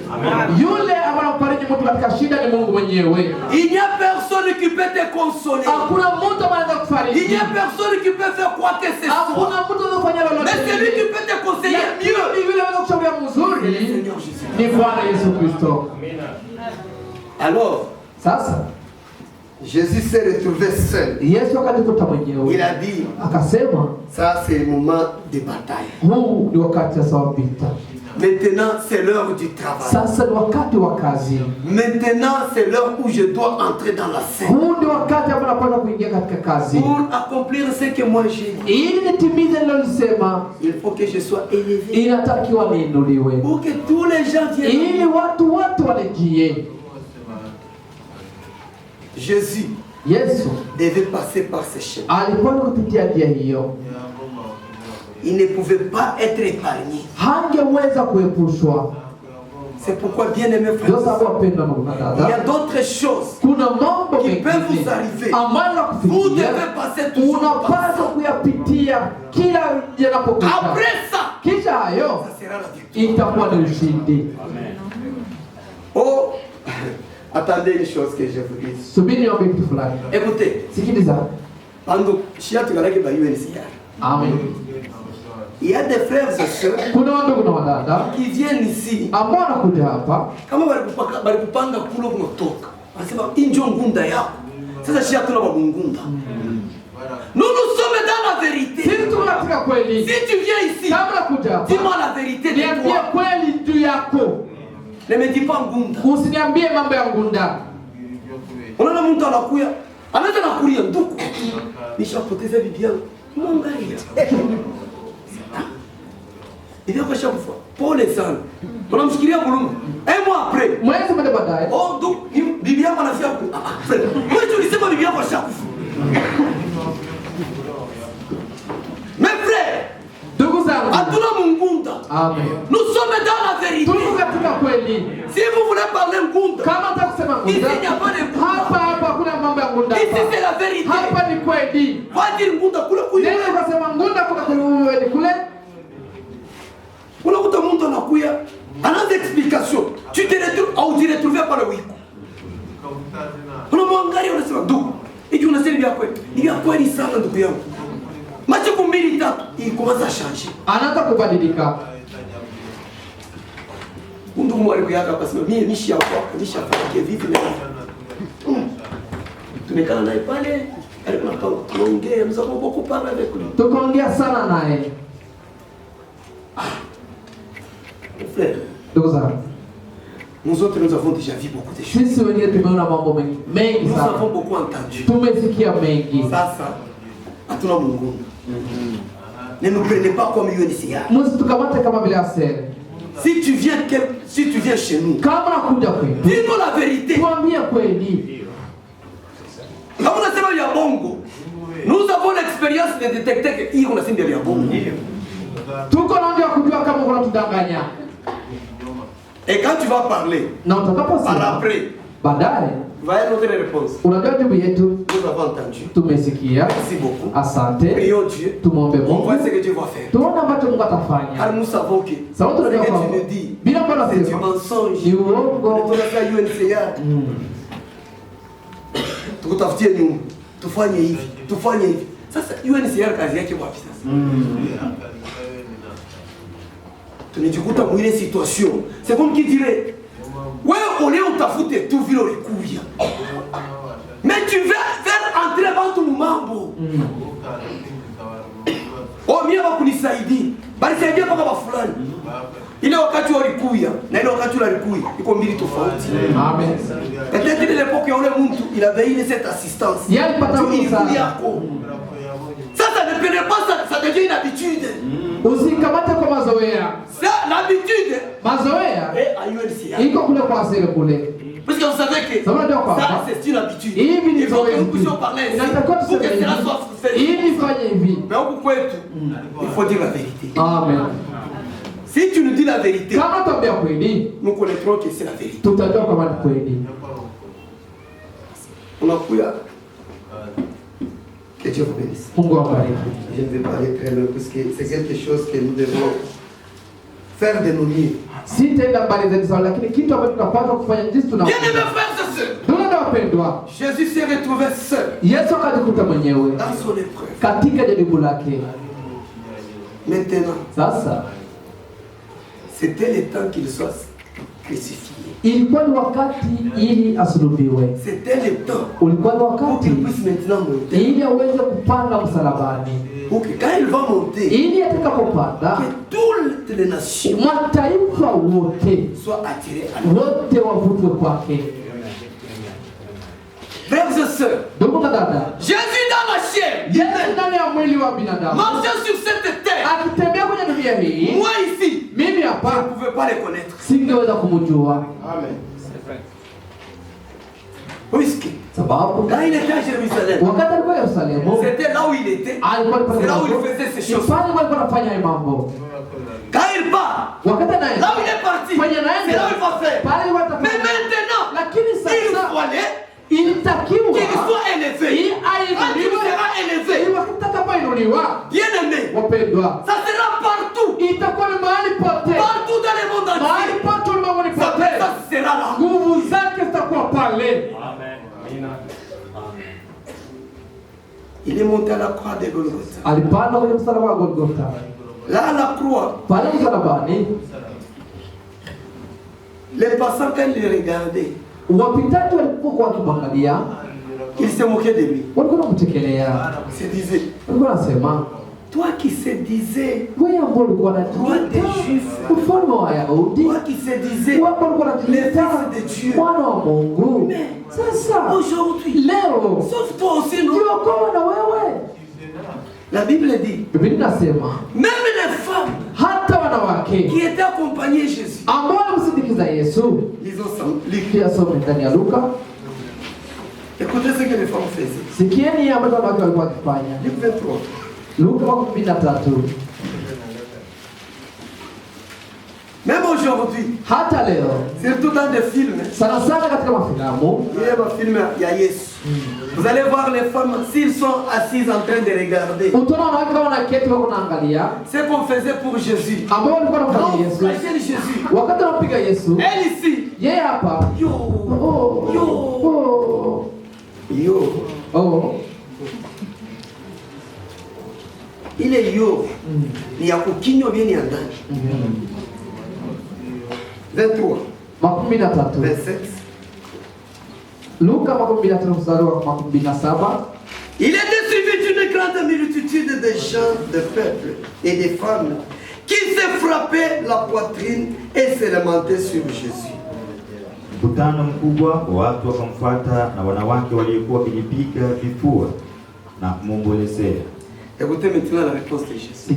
yule anamfariji mtu katika shida ni Mungu mwenyewe. Il n'y a personne qui peut te consoler. Hakuna mtu anaweza Il n'y kufariji, a personne qui peut faire quoi que ce soit. hakuna mtu anaweza kufanya Mais lolote. celui qui peut te conseiller mieux, Lakini yule anaweza kushauri c'est le mzuri Seigneur Jésus. ni Bwana Yesu Kristo. Alors, Sasa Jésus s'est retrouvé seul. Yesu akajikuta Il mwenyewe, a dit, akasema ça c'est le moment de bataille. huu ni wakati sasa wa vita, Maintenant, c'est l'heure du travail. sasa ni wakati wa kazi, Maintenant, c'est l'heure où je dois entrer dans la scène. huu ni wakati ambao napaswa kuingia katika kazi Pour accomplir ce que moi j'ai dit, ili nitimize nilolisema. il faut que je sois élevé. Inatakiwa niinuliwe Pour que tous les gens viennent. ili watu wote wanijie. Jésus Yesu devait passer par ces chemins. alikuwa kupitia njia hiyo, Il ne pouvait pas être épargné. hangeweza kuepushwa. C'est pourquoi, bien-aimés frères, Ndio sababu wapendwa ndugu na il y a dada, d'autres choses kuna mambo qui peuvent vous mengine arriver. ambayo Vous nakufikia devez passer toujours par unapaswa ça. kuyapitia kila yanapopita. Après ça, Kisha hayo ça sera la victoire. itakuwa ni ushindi. Oh, attendez une chose que je vous dis. Subiri niombe kitu fulani. Écoutez, Sikiliza. Amen. il y a des frères et sœurs Kuna wandugu na wadada qui viennent ici. ambao wanakuja hapa Kama walikupanga kule kutoka. Wanasema injo ngunda yako. Sasa shia tuna ngunda. Nous sommes dans la vérité. sisi tuko katika kweli. Si tu viens ici, Kama unakuja hapa, dis-moi la vérité de niambie toi. kweli juu yako, Ne me dis pas ngunda. usiniambie mambo ya ngunda. Unaona mtu anakuya, anaweza nakulia nduku. Nishapoteza bibi yangu. Mwangalia. Bibi yako shakufa. Pole sana. Unamshikilia bulungu. Un mois après. Mwezi mmoja baadaye, Oh, donc bibi yako anafia ku. Wewe tulisema bibi yako shakufa. Mes frères, ndugu zangu, hatuna mungunda. amen, Nous sommes dans la vérité. tuko katika kweli. Si vous voulez parler ngunda, Kama nataka kusema ici il n'y ngunda, a pas de ngunda. hapa hakuna mambo ya ngunda. Ici Hapa c'est la vérité. hapa ni kweli. Va dire ngunda kule kuya. Neno ukasema ngunda kuka kule kule, Unakuta mtu anakuya, anaanza explication. Tu te retrouves au tu retrouves pas le wiko. Unamwangalia unasema ndugu, hiki unasema ni vya kweli. Ni vya kweli sana ndugu yangu. Masiku mbili tatu ilikomaza changer. anaanza kubadilika. Ndugu mwalimu yake akasema mimi nishafanya vipi na hivi. Tumekana naye pale, alikuwa tunaongea, mzee beaucoup parler avec lui. Tukaongea sana naye. Frère, nous autres, nous avons déjà vu beaucoup de choses. Nous avons beaucoup entendu. Ça, à tout le monde. Ne nous prenez pas comme UNCR. Si tu viens chez nous, dis-nous la vérité. Nous avons l'expérience de détecter que il y a des bongo. Et quand tu vas parler, par après, va notre réponse. Nous avons entendu. Merci beaucoup. Prions Dieu. On voit ce que Dieu va faire. Car nous savons que ce que tu me dis, c'est du mensonge. Tu une situation. C'est comme qui dirait, ouais, on est où t'as foutu tout ville les couilles. Mais tu veux faire entrer avant tout le mambo. Oh, mieux va couler Saïdi. Bari Saïdi pas va fulani. Il est au cas où il couille. N'est au cas où il couille. Il combine tout fort. Amen. Peut-être que l'époque où on est monté, il avait eu cette assistance. Il y a pas de ça ne pénètre pas, ça devient une habitude. Usikamate kwa mazoea. Ça, l'habitude. Mazoea. Et à UNCR. Iko kule kwa asili kule. Parce que vous savez que ça, c'est une habitude. Il faut que nous puissions parler ainsi. Pour que cela soit fait. Mais au bout il faut dire la vérité. Amen. Si tu nous dis la vérité, nous connaîtrons que c'est la vérité. On a couillé. Que Dieu vous bénisse. Je ne vais pas aller très loin parce que c'est quelque chose que nous devons faire de nos mieux. Bien-aimés frères et sœurs, Jésus s'est retrouvé seul dans son épreuve. Maintenant, c'était le temps qu'il soit crucifié. Ilikuwa ni wakati ili asulubiwe. C'était le temps. Ulikuwa ni wakati ili aweze kupanda msalabani. Quand il va monter, ili atakapopanda, que toutes les nations, mataifa wote soient attirés à lui, wote wavutwe kwake. Frères et sœurs, Jésus dans la chair, marchant sur cette terre, moi ici, je ne pouvais pas les connaître. Amen. Puisque quand il était à Jérusalem, c'était là où il était, c'est là où il faisait ces choses. Quand il part, là où il est parti, c'est là où il va faire. Mais maintenant, il faut aller. Qu'il soit élevé. Quand il sera élevé, bien aimé, ça sera partout. Partout dans le monde entier. Ça sera là. Il est monté à la croix de Golgotha. Là à la croix, les passants quand ils regardaient, wapitaji walipokuwa wakimwangalia, il se moquait de lui. Walikuwa wanamtekelea. Se disait, walikuwa wanasema, toi qui se disais, wewe ambao ulikuwa roi des Juifs, mfalme wa Wayahudi, toi qui se disais, wewe ambao ulikuwa unajiita de Dieu, mwana wa Mungu. Sasa aujourd'hui, leo, sauf toi aussi, non? jiokoa na wewe. La Bible dit, Biblia inasema, même les femmes, hata wanawake qui étaient accompagnées Jésus, ambao walimsindikiza Yesu, lisoma ndani ya Luka. Écoutez ce que les femmes faisaient. Sikieni ambacho wanawake walikuwa wakifanya. Luc 23. Luka 13. Même aujourd'hui, hata leo, surtout dans des films, sana sana katika mafilamu, il y a un film il y a Yesu. Vous allez voir les femmes s'ils sont assises en train de regarder. C'est qu'on faisait pour Jésus. Jésus. Elle ici. Yo. Yo. Yo. Oh. Il est yo. Il y a kukinyo bien ndani. 23. 27. Luka 13:27. Il était suivi d'une grande multitude de gens, de peuples et des femmes qui se frappaient la poitrine et se lamentaient sur Jésus. Mkutano mkubwa, watu wakamfuata na wanawake waliokuwa wakijipiga vifua na kumwombolezea. Écoutez maintenant la réponse de Jésus.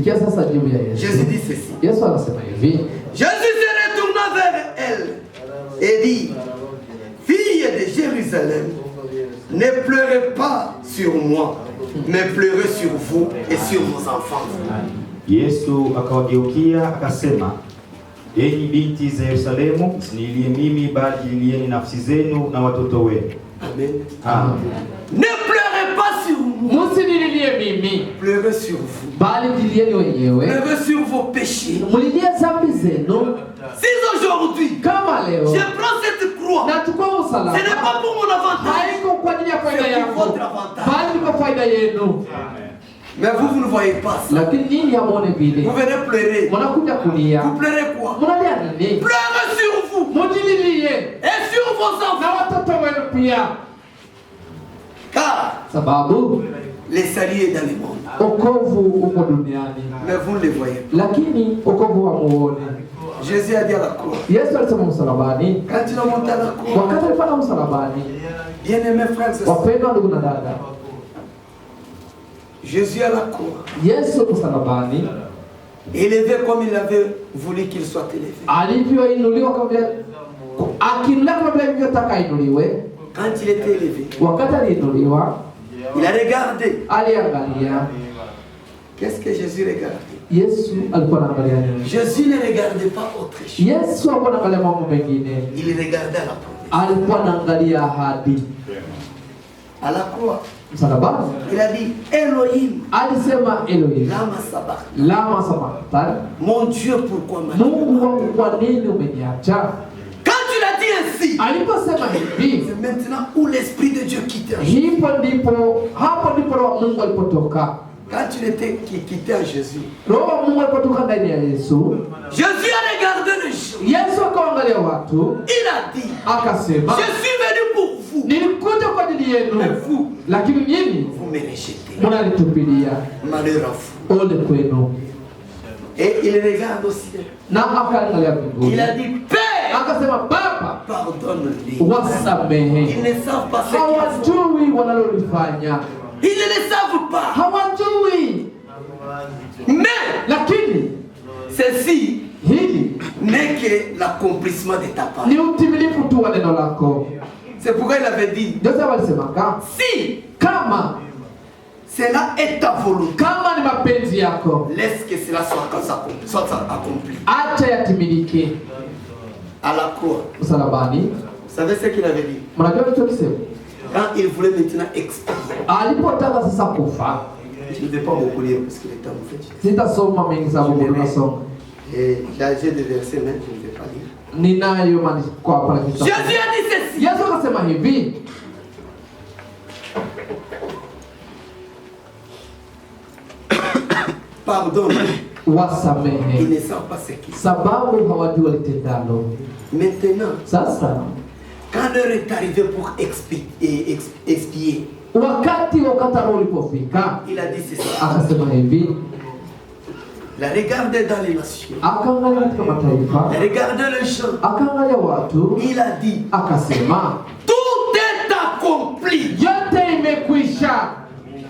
Jésus dit ceci. Jésus se retourna vers elle et dit, fille de Jérusalem, ne pleurez pas sur moi, mais pleurez sur vous et sur vos enfants. Yesu akawageukia akasema, enyi binti za Yerusalemu, msinilie mimi bali lilieni nafsi zenu na watoto wenu. Amen. Amen. Ne pleurez pas sur moi. Pleurez sur vous. Pleurez sur vos péchés. Si aujourd'hui, je prends cette croix, ce n'est pas pour mon avantage, c'est pour votre avantage. Mais vous ne voyez pas ça. Vous venez pleurer. Vous pleurez quoi? Pleurez sur vous et sur vos enfants. Car les salut est dans le monde. Mais vous ne les voyez pas. Jésus a dit à la croix. Quand il a monté à la croix, bien-aimés frères et sœurs, Jésus à la croix, élevé comme il avait voulu qu'il soit élevé. Quand il était élevé, il a regardé. Qu'est-ce que Jésus regardait? Jésus ne regardait pas autre chose. Il regardait à la promesse. À la croix, il a dit Elohim, lama sabachthani. Mon Dieu, pourquoi m'as-tu abandonné? Quand tu l'as dit ainsi, c'est maintenant où l'Esprit de Dieu quitte. Quand tu étais quitté à Jésus, Jésus a regardé les choses. Il a dit, je suis venu pour vous. Mais vous, vous me rejetez. Malheur à vous. Et il regarde au ciel. Il a dit, Père, pardonne-les. Ils ne savent pas ce qu'ils font. Ils ne le savent pas. Mais ceci n'est que l'accomplissement de ta part. C'est pourquoi il avait dit, si cela est ta volonté, laisse que cela soit accompli. À la croix, vous savez ce qu'il avait dit? Quand il voulait maintenant expier, je ne vais pas beaucoup lire parce que le temps me fait. Et j'ai des versets, mais je ne vais pas lire. Jésus a dit ceci. Pardonne. Ils ne savent pas ce qu'ils font. Maintenant, quand l'heure est arrivée pour expier, il a dit ceci. Il a regardé dans les nations. Il a regardé les gens. Il a dit, tout est accompli.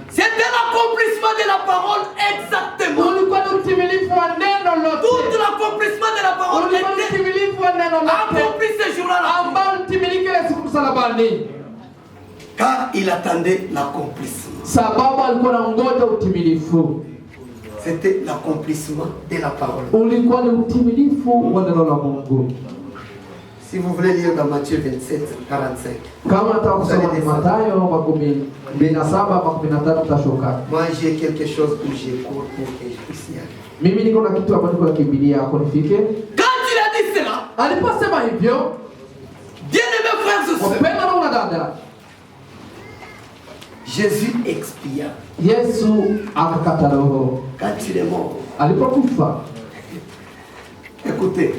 C'était l'accomplissement de la parole exactement. Tout l'accomplissement de la parole était accompli ce jour-là. Car il attendait l'accomplissement. C'était l'accomplissement de la parole. Si vous voulez lire dans Matthieu 27, 45. Moi j'ai quelque chose où j'ai cours pour que je puisse y aller. Quand il a dit cela, bien-aimés frères et sœurs, Jésus expia. Quand il est mort, écoutez,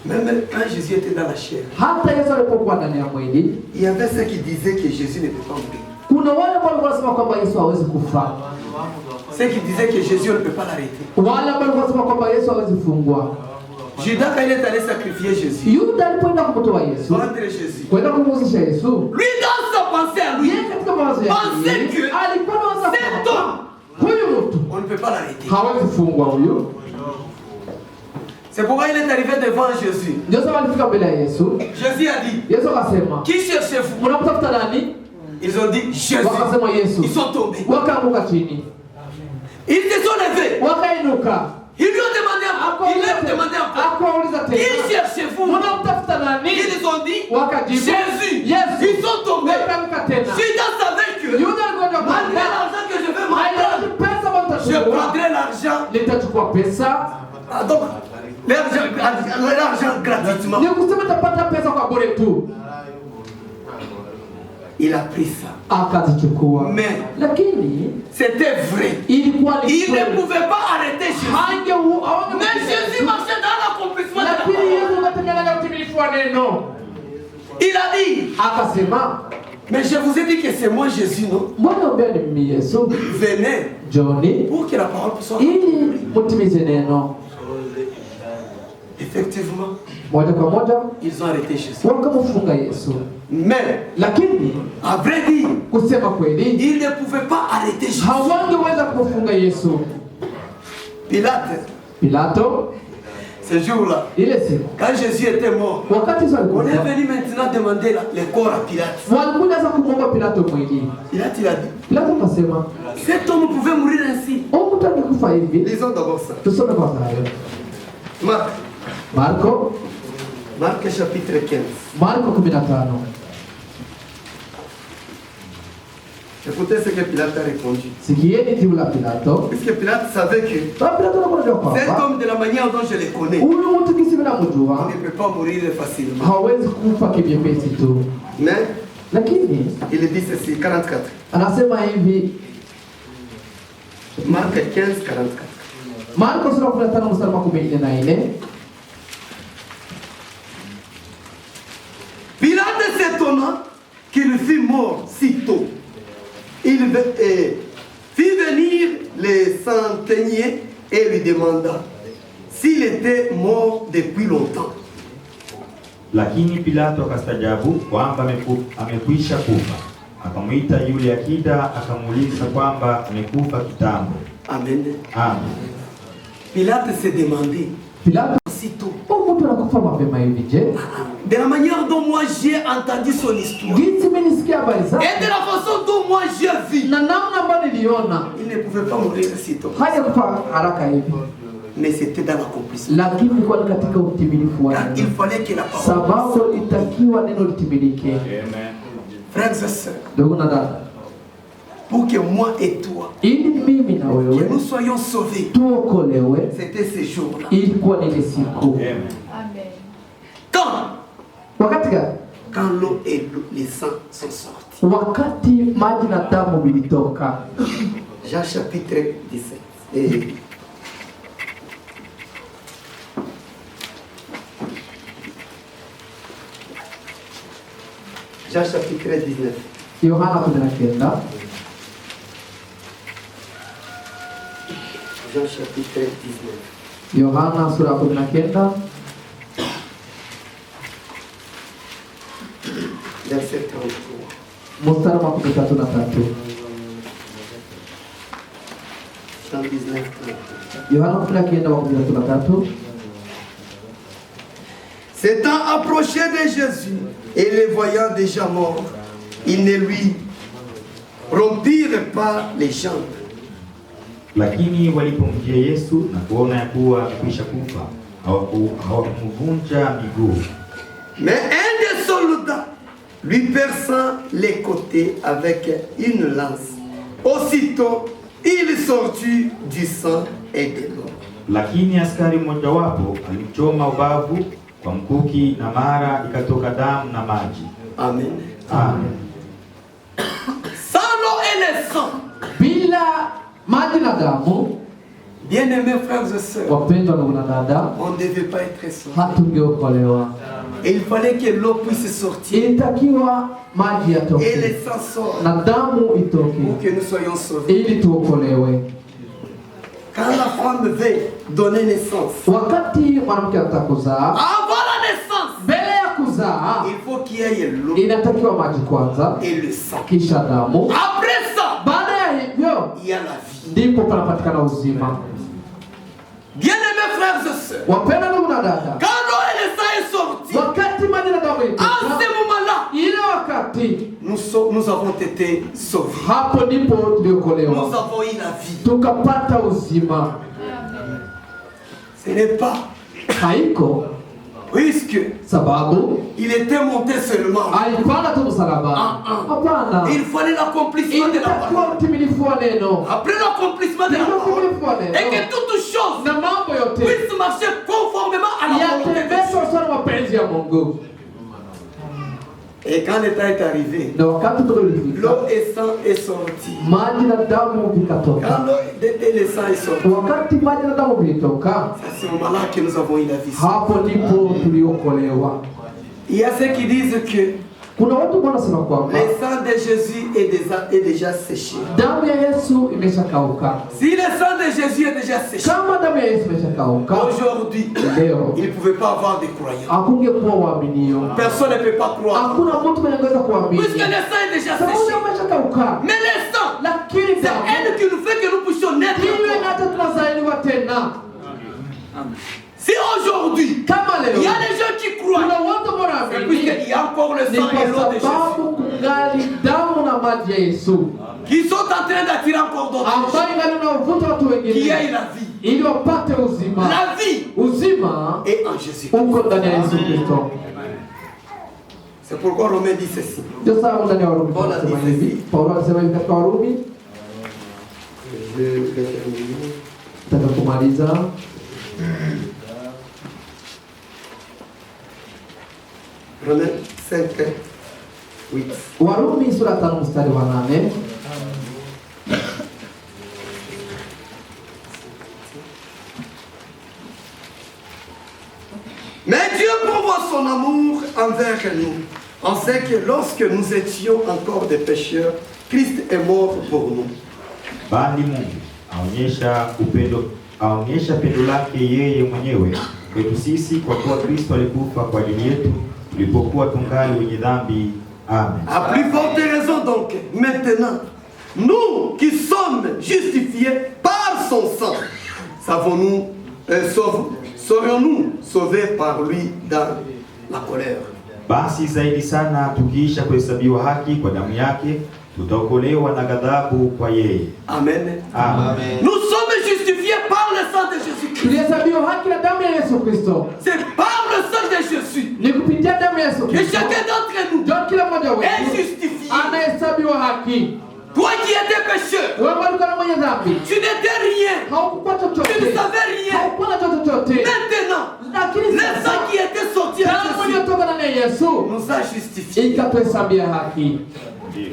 même quand Jésus était dans la chair, il y avait ceux qui disaient que Jésus ne peut pas mourir. Kuna wale ambao wanasema kwamba Yesu hawezi kufa. Ceux qui disaient que Jésus ne peut pas l'arrêter. Wale ambao wanasema kwamba Yesu hawezi kufungwa. Judas quand il est allé sacrifier Jésus. Yuda alipoenda kumtoa Yesu. Vendre Jésus. Kwenda kumuzisha Yesu. Lui dans sa pensée à lui. Yeye katika mawazo yake. Pensait que alikuwa anawaza cet homme, huyu mtu on ne peut pas l'arrêter. hawezi kufungwa huyu. C'est pourquoi il est arrivé devant Jésus. Ndio sababu alifika mbele ya Yesu. Jésus a dit, Yesu akasema, qui cherchez-vous? mnamtafuta nani? Ils ont dit Jésus. Wakasema Yesu. Ils sont tombés. Wakaanguka chini. Ils se sont levés. Wakainuka. Ils lui ont demandé encore. Ils leur ont demandé encore. Akauliza tena. Qui cherchez-vous? Mnamtafuta nani? Ils ont dit Wakajibu, Jésus. Yesu. Ils sont tombés. Wakaanguka tena. Judas savait que Yuda alikwenda malgré kwa l'argent que je vais m'acheter, haina pesa je mtachukua. prendrai l'argent. Nitachukua pesa. Ah, donc, l'argent gratuitement. Ni kusema tapata pesa kwa bure tu. Il a pris ça. Akazichukua. Mais lakini c'était vrai. Ilikuwa ni Il ne pouvait pas arrêter Jésus. Mais Jésus marchait dans l'accomplissement de la lakini parole. Yesu anatengeneza utimilifu wa neno. Il a dit, Akasema, mais je vous ai dit que c'est moi Jésus, non? mbona umbea ni mimi Yesu? Venez Joni, pour que la parole soit ili mutimize neno. Effectivement, Moja kwa moja ils ont arrêté Jésus. wakamfunga Yesu. Mais, Lakini à vrai dire, kusema kweli, ils ne pouvaient pas arrêter Jésus. hawangeweza kumfunga Yesu. Pilate, Pilato ce jour-là, ile siku quand Jésus était mort, wakati Yesu on est alikufa, venu maintenant demander le corps à Pilate. walikuja sasa kumwomba Pilato mwili. Pilate, il a dit, Pilato akasema, cet homme pouvait mourir ainsi. huyu mtu angekufa hivi. Lisons d'abord ça. Tusome kwanza hayo. Marc chapitre 15. Marko 15. Écoutez ce que Pilate a répondu. Sikieni jibu la Pilato. Puisque Pilate savait que Pilato anakuwa anajua cet kwamba homme, de la manière dont je le connais, huyu mtu kisi on namjua ne peut pas mourir facilement. hawezi kufa kivyepesi tu, Mais lakini il dit ceci, 44. anasema hivi, Marc 15, 44. Marko sura 15 mstari wa 14. Pilate s'étonna qu'il fût mort si tôt. Il fit venir les centeniers et lui demanda s'il était mort depuis longtemps. Lakini Pilato akastajabu kwamba amekwisha kufa. Akamwita yule akida akamuuliza kwamba amekufa kitambo. Amen. Amen. Pilate s'est demandé Pilato, si tôt. mtu anakufa mapema hivi je? De la manière dont moi j'ai entendu son histoire Jinsi mimi nisikia habari zake et de la façon dont moi j'ai vu, na namna ambayo niliona, il ne pouvait pas mourir si tôt. hajakufa haraka hivi, Mais c'était dans l'accomplissement. lakini ilikuwa ni katika utimilifu wa Car il neno, fallait que la parole. sababu itakiwa neno litimilike. Amen. Frères et sœurs, Ndugu na dada, pour que moi et toi, ili mimi na que nous wewe soyons sauvés, tuokolewe, c'était ces jours-là. ilikuwa ni ile siku. Amen. Quand Wakati gani? Quand l'eau et les sangs sont sortis. Wakati maji na damu vilitoka. Jean chapitre 17. Et Jean chapitre 19. Yohana 19. Jean chapitre 19. Yohana sura 19. Verset 33. Mstari wa 33. Jean 19, 33. Yohana 19 wa 33. S'étant approché de Jésus et le voyant déjà mort, ils ne lui rompirent pas les jambes. Lakini walipomjia Yesu na kuona ya kuwa amekwisha kufa, hawakumvunja miguu. Mais un des soldats lui perçant les côtés avec une lance. Aussitôt, il sortit du sang et de l'eau. Lakini askari mmojawapo alimchoma ubavu kwa mkuki na mara ikatoka damu na maji. Amen. Amen. Sans l'eau et le sang. Bila maji na damu, Bien-aimés frères et sœurs, wapendwa ndugu na dada, on ne devait pas être sauvés. hatungeokolewa. Et il fallait que l'eau puisse sortir. ilitakiwa maji yatoke Et le sang sort. na damu itoke Pour que nous soyons sauvés. ili tuokolewe. Quand la femme veut donner naissance, Wakati mwanamke anataka kuzaa, avant la naissance, mbele ya kuzaa il faut qu'il y ait l'eau inatakiwa maji kwanza, et le sang. kisha damu. Après ça, Baada ya hivyo il y a la vie. ndipo panapatikana uzima. Bien-aimés frères et sœurs, Wapenda ndugu na dada, quand l'eau et le sang est sorti, wakati maji na damu à ilitoka, ce moment-là, ile wakati nous avons été sauvés. hapo ndipo Nous tuliokolewa, avons eu la vie. tukapata uzima. Ce n'est pas Haiko puisque sababu il était monté seulement. alipanda tu msalaba. Hapana, Il fallait l'accomplissement de la parole. ilitakiwa utimilifu wa neno, Après l'accomplissement de la parole, utimilifu wa et neno que toutes choses na mambo yote puissent marcher conformément à la volonté de Dieu. yatembezwa sana mapenzi ya Mungu. Et quand le temps est arrivé, Na wakati tulifika, l'eau et sang est sorti. maji na damu vikatoka. Quand l'eau et le sang est sorti, Wakati maji na damu vilitoka, c'est à ce moment-là que nous avons eu la vie. hapo ndipo tuliokolewa. Il y a ceux qui disent que Kuna watu wanasema kwamba le sang de Jésus est déjà séché. damu ya Yesu imeshakauka. Si le sang de Jésus est déjà séché, Kama damu ya Yesu imeshakauka, aujourd'hui, leo il ne pouvait pas avoir de croyants. hakungekuwa waaminio. Personne ne peut pas croire. Hakuna mtu mwenye anaweza kuamini. Puisque le sang est déjà Sababu séché. damu imeshakauka. Mais le sang, Lakini c'est damu elle qui nous fait que nous puissions naître. ndiyo encore. inacho tunazaliwa tena. Si aujourd'hui, Kama il y leo a des gens qui croient, kuna watu c'est wanaamini, puisqu'il y a encore le ni sang et l'eau kwa de Jésus sababu kungali damu na maji ya Yesu qui sont en train d'attirer encore d'autres gens ambayo ingali unavuta watu qui wengine aient la vie. ili wapate uzima. La vie Uzima est en Jésus. uko ndani ya Yesu Kristo. C'est pourquoi Romain dit ceci. Ndio sababu ndani ya Warumi Paulo tunasema alisema hivi. hivi. Paulo anasema hivi katika Warumi, nataka kumaliza. Romains 5, 8. Warumi sura 5 mstari wa 8. Mais Dieu prouve son amour envers nous, en ce que lorsque nous étions encore des pécheurs, Christ est mort pour nous. Bali Mungu aonyesha pendo lake yeye mwenyewe kwetu sisi, kwa kuwa Kristo alikufa kwa ajili yetu tulipokuwa tungali wenye dhambi. Amen. À plus forte raison donc, maintenant, nous qui sommes justifiés par son sang, serons-nous sauvés par lui dans la colère. Basi zaidi sana tukiisha kuhesabiwa haki kwa damu yake, tutaokolewa na ghadhabu kwa yeye. Amen. Amen. Nous sommes justifiés par le sang de Jésus-Christ. Tulihesabiwa haki na damu ya Yesu Kristo. C'est par le sang de Jésus Ni kupitia damu ya Yesu que Kristo. chacun d'entre nous Ndio kila mmoja est wetu justifié. anahesabiwa haki. Toi qui étais pécheur, Wewe ulikuwa na mwenye dhambi, tu n'étais rien, haukuwa tu ne chochote, savais rien. haukuwa na chochote. Maintenant, Lakini le sang sasa qui était sorti à damu Jésus iliyotoka ndani ya Yesu nous a justifiés. ikatuhesabia haki.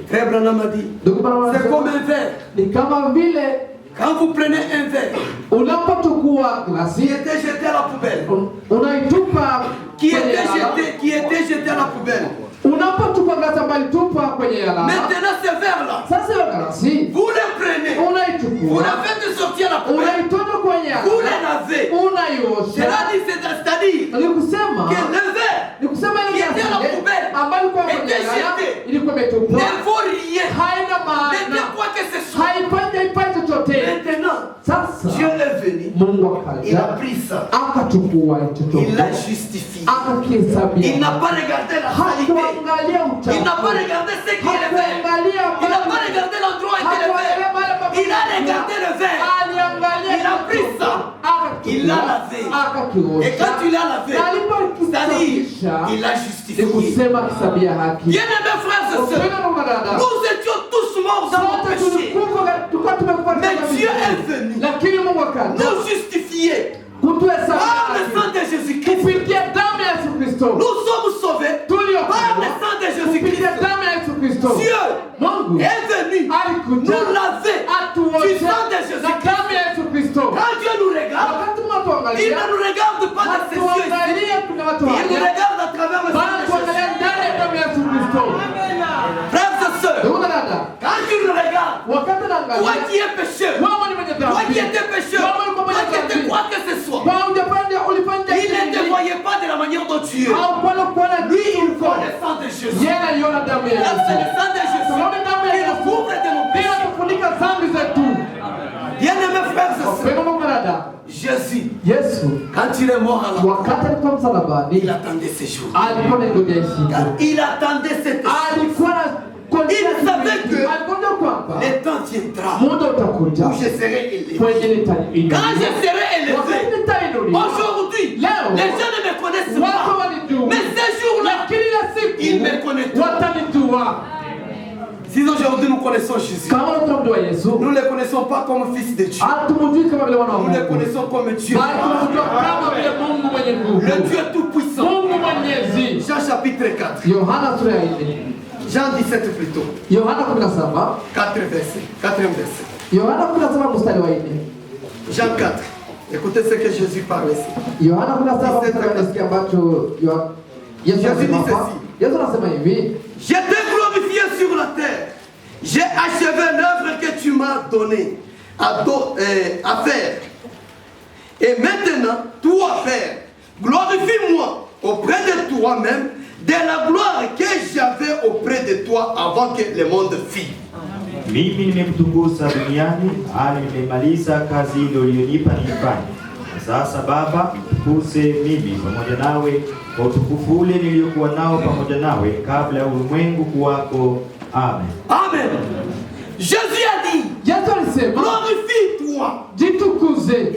Frère Branham a dit, Ndugu bwana, c'est comme un verre. ni kama vile Quand vous prenez un verre unapochukua qui glasi était jeté à la poubelle, unaitupa qui kwenye était yala. jeté à la poubelle. Unapotupa glasi ambayo ilitupa kwenye yala, Maintenant, ce verre-là, sasa hiyo glasi vous le prenez, vous unaichukua, la faites sortir à la poubelle, unaitoa kwenye vous le yala, lavez. unaiosha. Cela dit, c'est-à-dire Ni kusema que le verre ni kusema ile Qui était à la glasi poubelle ambayo ilikuwa kwenye était yala jetée. ilikuwa imetupwa, ne vaut rien, haina ne maana, quoi que ce soit. haipati chochote. Maintenant, Sasa Dieu est venu, Mungu il a akaja pris ça, akachukua hicho il chochote l'a justifié. akakihesabia. Il n'a pas regardé la qualité, Hakuangalia il n'a pas uchafu, regardé ce qu'il est fait, hakuangalia il n'a pas regardé l'endroit où était le verre, il a regardé le verre, aliangalia, il a pris ça, il l'a lavé. akakiosha. Et quand il a lavé, Na alipokisafisha, c'est-à-dire, il a ni justifié. kusema akisabia haki. Bien-aimés frères et sœurs, Wapendwa ndugu na dada, nous étions tous morts dans nos sote péchés, tulikuwa tumekufa mais katika Dieu dhambi. est venu Lakini Mungu akaja nous justifier kutuhesabia par le haki sang de Jésus-Christ. kupitia damu ya Yesu Kristo. Nous sommes sauvés par le Tuliokolewa sang de Jésus-Christ. kupitia damu ya Yesu Kristo. Dieu Mungu est venu alikuja nous laver du atuosha sang de na Jésus-Christ. damu ya Yesu Kristo. Quand Dieu nous regarde, Wakati il mnatuangalia, ne nous regarde pas de ses yeux ici. hatuangalie kuna watu Il nous haya, regarde à travers le Toi qui es pécheur, toi qui étais pécheur, toi qui étais quoi que ce soit, il ne te voyait pas de la manière dont tu es. Lui, il connaissant de Jésus. C'est le sang de Jésus qui nous couvre de nos péchés. Bien-aimés frères et sœurs, Jésus, quand il est mort à la croix, il attendait ces jours. Il attendait cette chose. Il savait que le temps viendra où je serai élevé. Quand je serai élevé, aujourd'hui, les gens ne me connaissent pas. Mais ces jours-là, ils me connaissent. Si aujourd'hui nous connaissons Jésus, nous ne le connaissons pas comme fils de Dieu. Nous le connaissons comme Dieu. Le Dieu tout-puissant. Jean chapitre 4. Jean 17 plutôt. 4 versets. 4e verset. Jean 4. Écoutez ce que Jésus parle ici. Jésus dit ceci. Je t'ai glorifié sur la terre. J'ai achevé l'œuvre que tu m'as donnée à faire. Et maintenant, toi, Père, glorifie-moi auprès de toi-même de la gloire que j'avais auprès de toi avant que le monde fît. Mimi nimekutukuza duniani hali nimemaliza kazi ile uliyonipa niifanye. Sasa Baba, tukuze mimi pamoja nawe kwa utukufu ule niliokuwa nao pamoja nawe kabla ya ulimwengu kuwako. Amen. Amen. Jésus a dit, glorifie-toi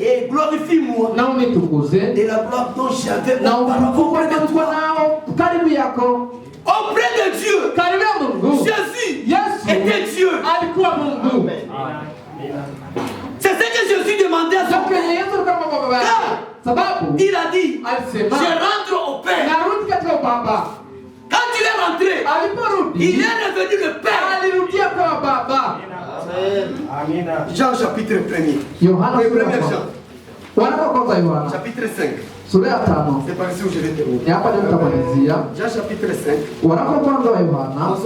et glorifie-moi de la gloire dont j'avais auprès de Dieu. Jésus était Dieu. C'est ce que Jésus demandait à son Père. Il a dit, je rentre au Père. Quand il est rentré, il est devenu le Père. Amen. Jean chapitre 1er. Jean. Chapitre 5. C'est par ici où je vais terminer. Jean chapitre 5.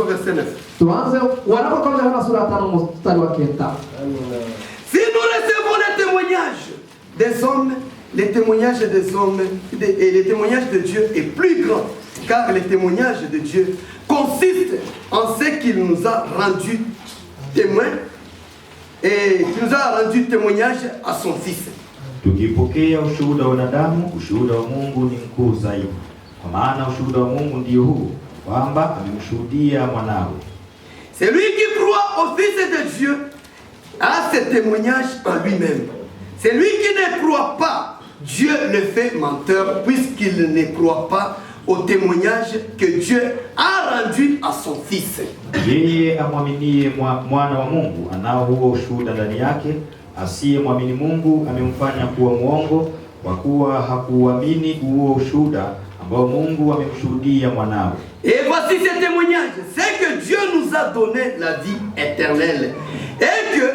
Verset 9. Si nous recevons les témoignages des hommes, les témoignages des hommes et les témoignages de Dieu est plus grand, car le témoignage de Dieu consiste en ce qu'il nous a rendu témoins et qu'il nous a rendu témoignage à son Fils. Tukipokea ushuhuda wa wanadamu, ushuhuda wa Mungu ni mkuu zaidi. Kwa maana ushuhuda wa Mungu ndio huu, kwamba amemshuhudia mwanawe. Celui qui croit au Fils de Dieu a ce témoignage en lui-même. Celui qui ne croit pas, Dieu le fait menteur, puisqu'il ne croit pas au témoignage que Dieu a rendu à son Fils. Yeye amwaminie mwana wa Mungu anao huo ushuhuda ndani yake. Asiyemwamini Mungu amemfanya kuwa mwongo, kwa kuwa hakuamini huo ushuhuda ambao Mungu amemshuhudia mwanawe. Et voici ce témoignage, c'est que Dieu nous a donné la vie éternelle et que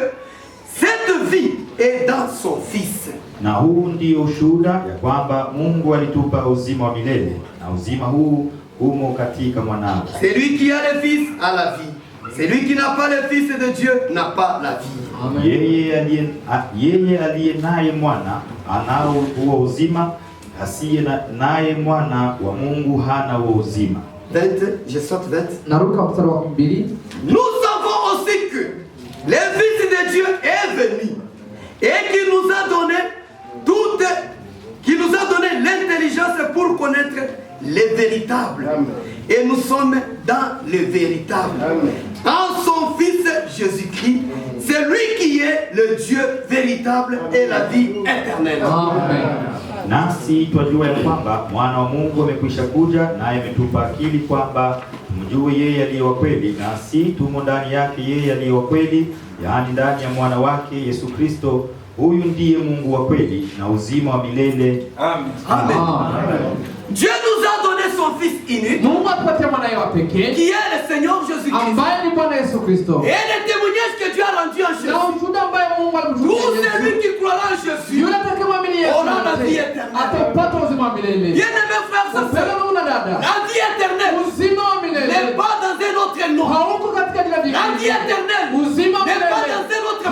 cette vie est dans son Fils. Na huu ndio ushuhuda ya kwamba Mungu alitupa uzima wa milele, na uzima huu umo katika mwanawe. Celui qui a le Fils a la vie. Celui qui n'a pas le Fils de Dieu n'a pas la vie. Yeye aliye naye mwana anao huo uzima, asiye naye mwana wa Mungu hana huo uzima. 20, je saute 20. Nous savons aussi que le Fils de Dieu est venu et qui nous a donné l'intelligence pour connaître les véritables. Et nous sommes dans le véritable. En son Fils Jésus-Christ, c'est lui qui est le Dieu véritable et la vie éternelle. Amen. Nasi twajua ya kwamba mwana wa Mungu amekwisha kuja, naye ametupa akili kwamba tumjue yeye aliye wa kweli, nasi tumo ndani yake yeye aliye wa kweli, yaani ndani ya mwana wake Yesu Kristo. Huyu ndiye Mungu wa kweli na uzima wa milele. Amen. Amen. Amen. Dieu nous a donné son Fils unique, qui est le Seigneur Jésus-Christ. Et le témoignage que Dieu a rendu en Jésus, tout celui qui croira en Jésus aura la vie éternelle. Bien-aimés frères et sœurs, la vie éternelle n'est pas dans un autre nom. La vie éternelle n'est pas dans un autre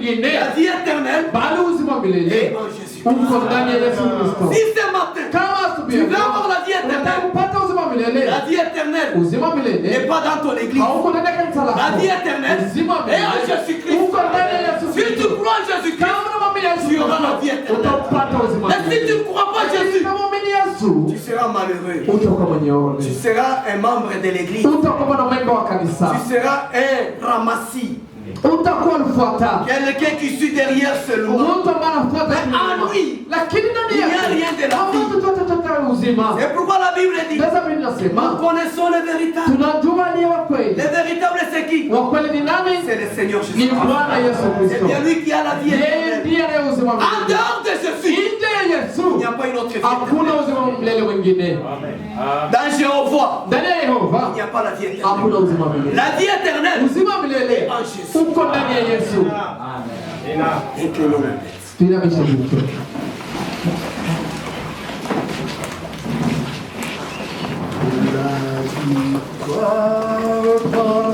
mwingine. La vie éternelle Bali uzima milele est en Jésus. uko ndani ya Yesu Kristo. Si ce matin Kama asubuhi tu veux avoir la vie éternelle, kupata uzima milele, la vie éternelle uzima n'est milele pas dans ton église. hauko ndani ya kanisa lako. La vie éternelle Uzima est en milele Jésus-Christ. uko ndani ya Yesu Si tu Kristo. crois en Jésus-Christ, Kama unamwamini Yesu tu auras la vie Kristo, éternelle. utapata uzima Mais si tu milele. ne crois pas en Jésus, Kama unamwamini Yesu, tu seras malheureux. utakuwa mwenye ole. Tu seras un membre de l'église. Utakuwa na memba wa kanisa. Tu seras un ramassis. Utakuwa mfuata. Quelqu'un qui suit derrière seulement. Mtu ambaye anafuata Mais en lui, lakini ndani il n'y a yake rien de la vie. hamna chochote cha uzima. C'est pourquoi la Bible dit, Sasa Biblia nous inasema connaissons le véritable. tunajua aliye wa kweli. Le véritable c'est qui? Wa kweli ni nani? C'est le Seigneur Ni Jésus-Christ. Bwana Yesu C'est Kristo. bien lui qui a la vie Yeye éternelle. ndiye anaye uzima En milele. dehors de Jésus, Nje ya il n'y Yesu a pas une autre vie hakuna éternelle. uzima milele mwingine. Dans Jéhovah, Ndani ya il Yehova n'y a pas la vie éternelle. hakuna uzima milele. La vie éternelle Uzima milele est en Jésus. uko ndani ya Yesu. Inclinons la tête. Tuinamishe vichwa. La victoire